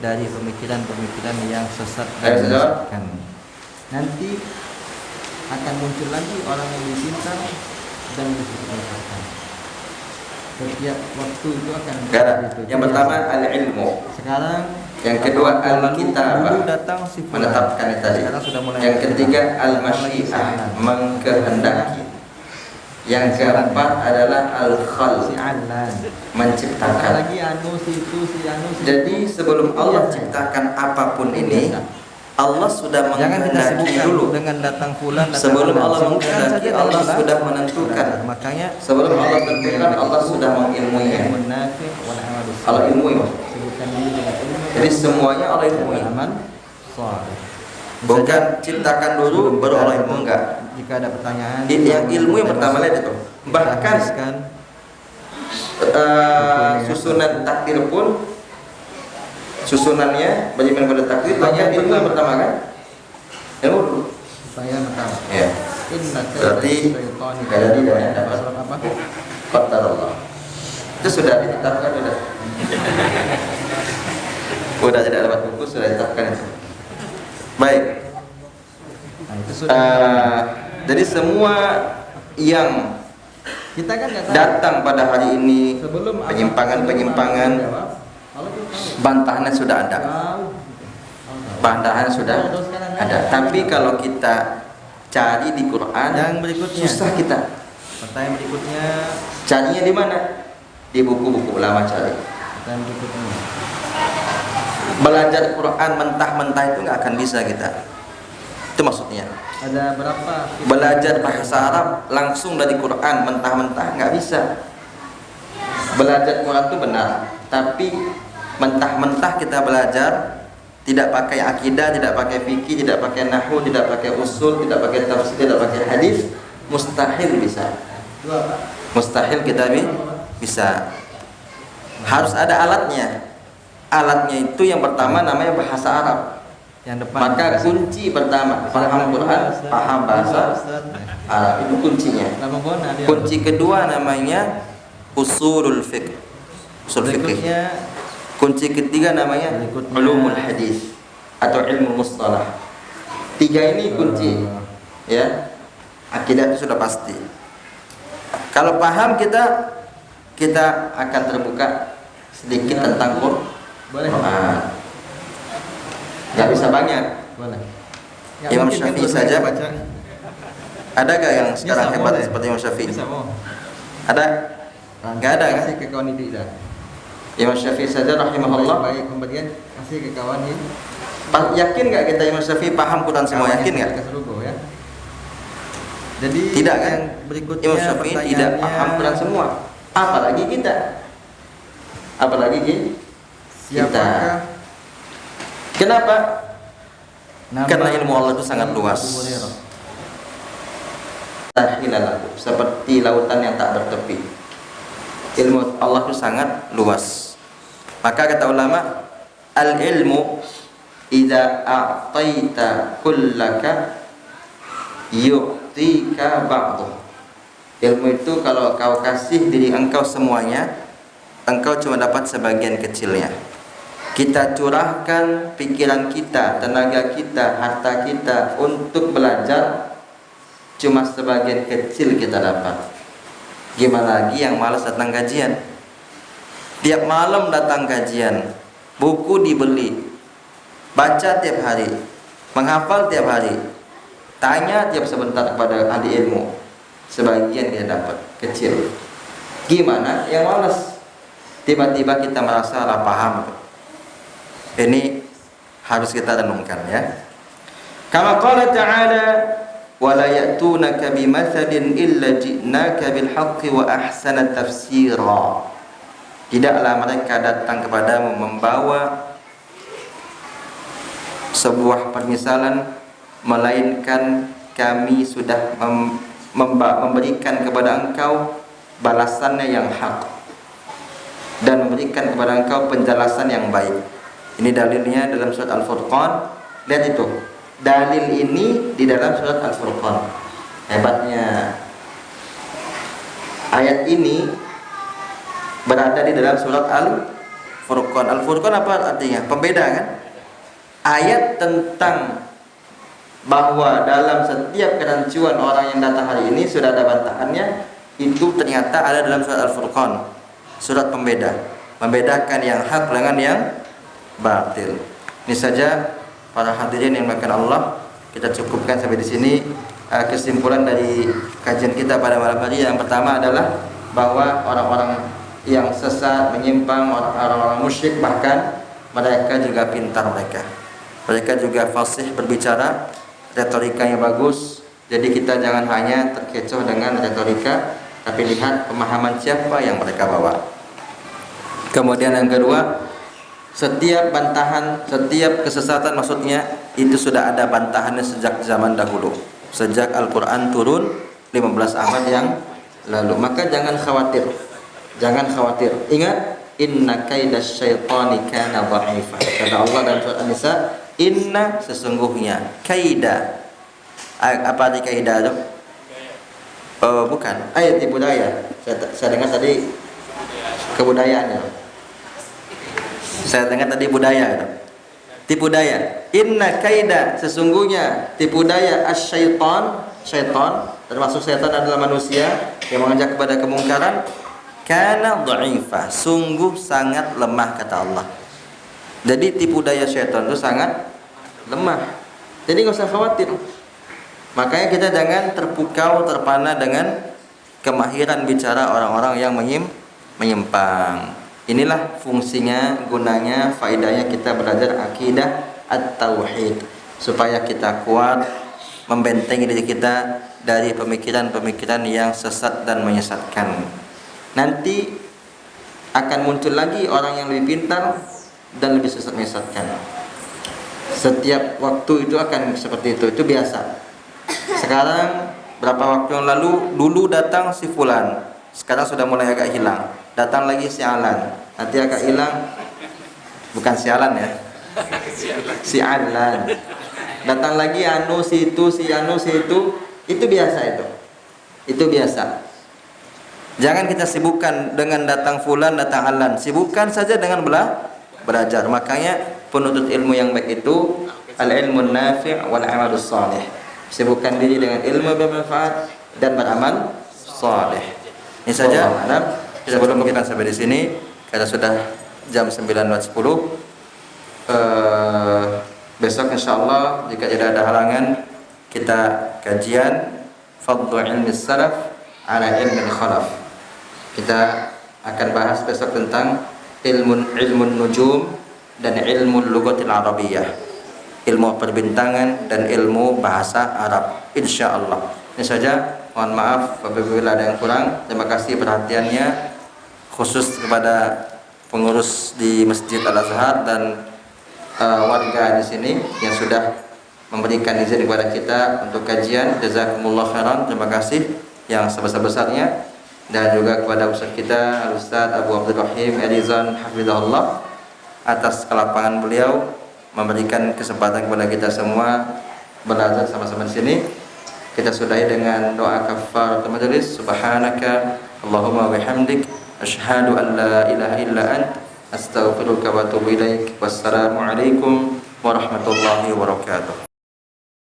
dari pemikiran-pemikiran yang sesat Ayo, dan sejawab. menyesatkan. Nanti akan muncul lagi orang yang dipintar dan disesatkan. Setiap waktu itu akan Enggak. Yang pertama al-ilmu. sekarang. Yang kedua dulu al-kitabah, datang si fulan. menetapkan itu tadi. Sekarang sudah mulai Yang ketiga datang. al-masyiah, mengkehendaki. Yang keempat adalah al-khalq, Si Alan. menciptakan. Lagi anu si itu si anu si. Jadi sebelum Allah ciptakan apapun ini, Allah sudah Jangan kita menghendaki sibukkan dulu. dengan datang fulan. Sebelum fulan. Allah Sibukkan menghendaki, saja Allah dengan sudah bulan. menentukan. Makanya Sebelum Allah tentukan, Allah sudah mengilmuinya. Allah ilmui. Sibukkan diri dengan ilmu. Jadi semuanya Allah ilmui. Aman. Saleh. Bukan ciptakan dulu baru Allah ilmu, enggak. Jika ada pertanyaan, Yang ilmu yang pertama lihat itu. Bahkan susunan takdir pun susunannya beriman pada takdir, maka ilmu yang pertama kan? Ilmu dulu. Upaya pertama. Ya. Berarti nggak jadi dah ya, dapat Surat apa? qadarullah. Itu sudah ditetapkan sudah. Udah tidak dapat buku sudah ditetapkan itu. Baik. Nah, itu sudah. Jadi semua yang Kita kan nggak tahu. datang pada hari ini Sebelum penyimpangan-penyimpangan, bantahannya sudah ada. Bantahan sudah ada. Tapi kalau kita cari di Quran, Yang berikutnya. susah kita. Pertanyaan berikutnya. Carinya di mana? Di buku-buku ulama cari. Pertanyaan berikutnya. Belajar Quran mentah-mentah itu nggak akan bisa kita. Itu maksudnya. Ada berapa? Belajar bahasa Arab langsung dari Quran mentah-mentah nggak bisa. Belajar Quran itu benar, tapi mentah-mentah kita belajar tidak pakai akidah, tidak pakai fikih, tidak pakai nahwu, tidak pakai usul, tidak pakai tafsir, tidak pakai hadis, mustahil bisa. Mustahil kita bisa. Harus ada alatnya. Alatnya itu yang pertama namanya bahasa Arab. Yang depan. Maka kunci pertama paham Quran, paham bahasa Arab, itu kuncinya. Kunci kedua namanya usulul fiqh. Usul fikih. Berikutnya. Kunci ketiga namanya Berikutnya. ulumul hadis atau ilmu mustalah. Tiga ini kunci. Ya. Akidah itu sudah pasti. Kalau paham kita akan terbuka sedikit tentang Boleh. Quran. Gak bisa banyak. Boleh. Imam Syafi'i saja. Baca. Ada gak yang sekarang Bisa, hebat boleh. seperti Imam Syafi'i? Bisa mau. Ada? Gak ada kan? Kasih ke kawan ini dah. Imam Syafi'i saja rahimahullah. Baik kemudian kasih ke kawan ini. Yakin gak kita Imam Syafi'i paham Quran semua? Yakin gak? Ke Serugo ya. Jadi Tidak kan? yang berikutnya Imam Syafi'i tidak paham Quran semua. Apalagi kita. Apalagi kita. Siapakah Kenapa? nama Karena ilmu Allah itu sangat luas. Abu Hurairah? Tahilalahu, seperti lautan yang tak bertepi. Ilmu Allah itu sangat luas. Maka kata ulama, al ilmu idza a'taita kullaka yu'tika ba'dhu. Ilmu itu kalau kau kasih diri engkau semuanya, engkau cuma dapat sebagian kecilnya. Kita curahkan pikiran kita, tenaga kita, harta kita untuk belajar, cuma sebagian kecil kita dapat. Gimana lagi yang malas datang kajian? Tiap malam datang kajian, buku dibeli, baca tiap hari, menghafal tiap hari, tanya tiap sebentar kepada ahli ilmu, sebagian kita dapat kecil. Gimana yang malas? Tiba-tiba kita merasa lah paham. Ini harus kita renungkan ya. Kama qala ta'ala wa la ya'tunaka bimathalin illa ji'naka bil haqqi wa ahsana tafsira. Tidaklah mereka datang kepadamu membawa sebuah permisalan, melainkan kami sudah memberikan kepada engkau balasannya yang hak dan memberikan kepada engkau penjelasan yang baik. Ini dalilnya dalam surat Al-Furqan. Lihat itu. Dalil ini di dalam surat Al-Furqan. Hebatnya. Ayat ini berada di dalam surat Al-Furqan. Al-Furqan apa artinya? Pembeda kan? Ayat tentang bahwa dalam setiap kerancuan orang yang datang hari ini sudah ada bantahannya, itu ternyata ada dalam surat Al-Furqan. Surat pembeda. Membedakan yang hak dengan yang batil. Ini saja para hadirin yang dimuliakan Allah, kita cukupkan sampai di sini. Kesimpulan dari kajian kita pada malam hari yang pertama adalah bahwa orang-orang yang sesat, menyimpang, orang-orang musyrik, bahkan mereka juga pintar mereka juga fasih berbicara, retorikanya bagus. Jadi kita jangan hanya terkecoh dengan retorika, tapi lihat pemahaman siapa yang mereka bawa. Kemudian yang kedua, setiap bantahan, setiap kesesatan maksudnya itu sudah ada bantahannya sejak zaman dahulu. Sejak Al-Quran turun 15 abad yang lalu. Maka jangan khawatir. Jangan khawatir. Ingat, inna kaidas syaitani kana dha'ifah. Kata Allah dalam surat An-Nisa, inna sesungguhnya kaida. Apa arti kaida itu? Oh, bukan. Ayat tipu daya. Saya dengar tadi kebudayaan ya. Saya dengar tadi budaya itu. Tipu daya. Inna kaida sesungguhnya tipu daya syaitan termasuk setan adalah manusia yang mengajak kepada kemungkaran. Kana dha'ifah, sungguh sangat lemah kata Allah. Jadi tipu daya syaitan itu sangat lemah. Jadi nggak usah khawatir. Makanya kita jangan terpukau, terpana dengan kemahiran bicara orang-orang yang menyimpang. Inilah fungsinya, gunanya, faedahnya kita belajar akidah at-tauhid, supaya kita kuat membentengi diri kita dari pemikiran-pemikiran yang sesat dan menyesatkan. Nanti akan muncul lagi orang yang lebih pintar dan lebih sesat menyesatkan. Setiap waktu itu akan seperti itu biasa. Sekarang berapa waktu yang lalu, dulu datang si fulan, sekarang sudah mulai agak hilang. Datang lagi si Alan, nanti agak hilang. Bukan si Alan ya, si Alan. Datang lagi anu si itu, si anu si itu biasa itu biasa. Jangan kita sibukkan dengan datang fulan, datang Alan. Sibukkan saja dengan belajar. Makanya penuntut ilmu yang baik itu al-ilmun nafi' wal amalus salih. Sibukkan diri dengan ilmu bermanfaat dan beramal saleh. Ini saja. Kita belum kita sampai di sini karena sudah jam 9.10. Besok insyaallah jika tidak ada halangan kita kajian fadlu ilmi salaf ala ilmi khalaf. Kita akan bahas besok tentang ilmu nujum dan ilmu lughatil arabiyyah. Ilmu perbintangan dan ilmu bahasa Arab, insyaallah. Ini saja, mohon maaf apabila ada yang kurang. Terima kasih perhatiannya, khusus kepada pengurus di Masjid Al-Azhar dan warga di sini yang sudah memberikan izin kepada kita untuk kajian. Jazakumullah khairan, terima kasih yang sebesar-besarnya. Dan juga kepada ustaz kita Al-Ustaz Abu Abdul Rahim Erizan hafizahullah atas kelapangan beliau memberikan kesempatan kepada kita semua belajar sama-sama di sini. Kita sudahi dengan doa kafaratul majelis. Subhanaka Allahumma wa bihamdik asyhadu an la ilaha illa ant astaghfiruka wa atubu ilaik. Wassalamu alaikum warahmatullahi wabarakatuh.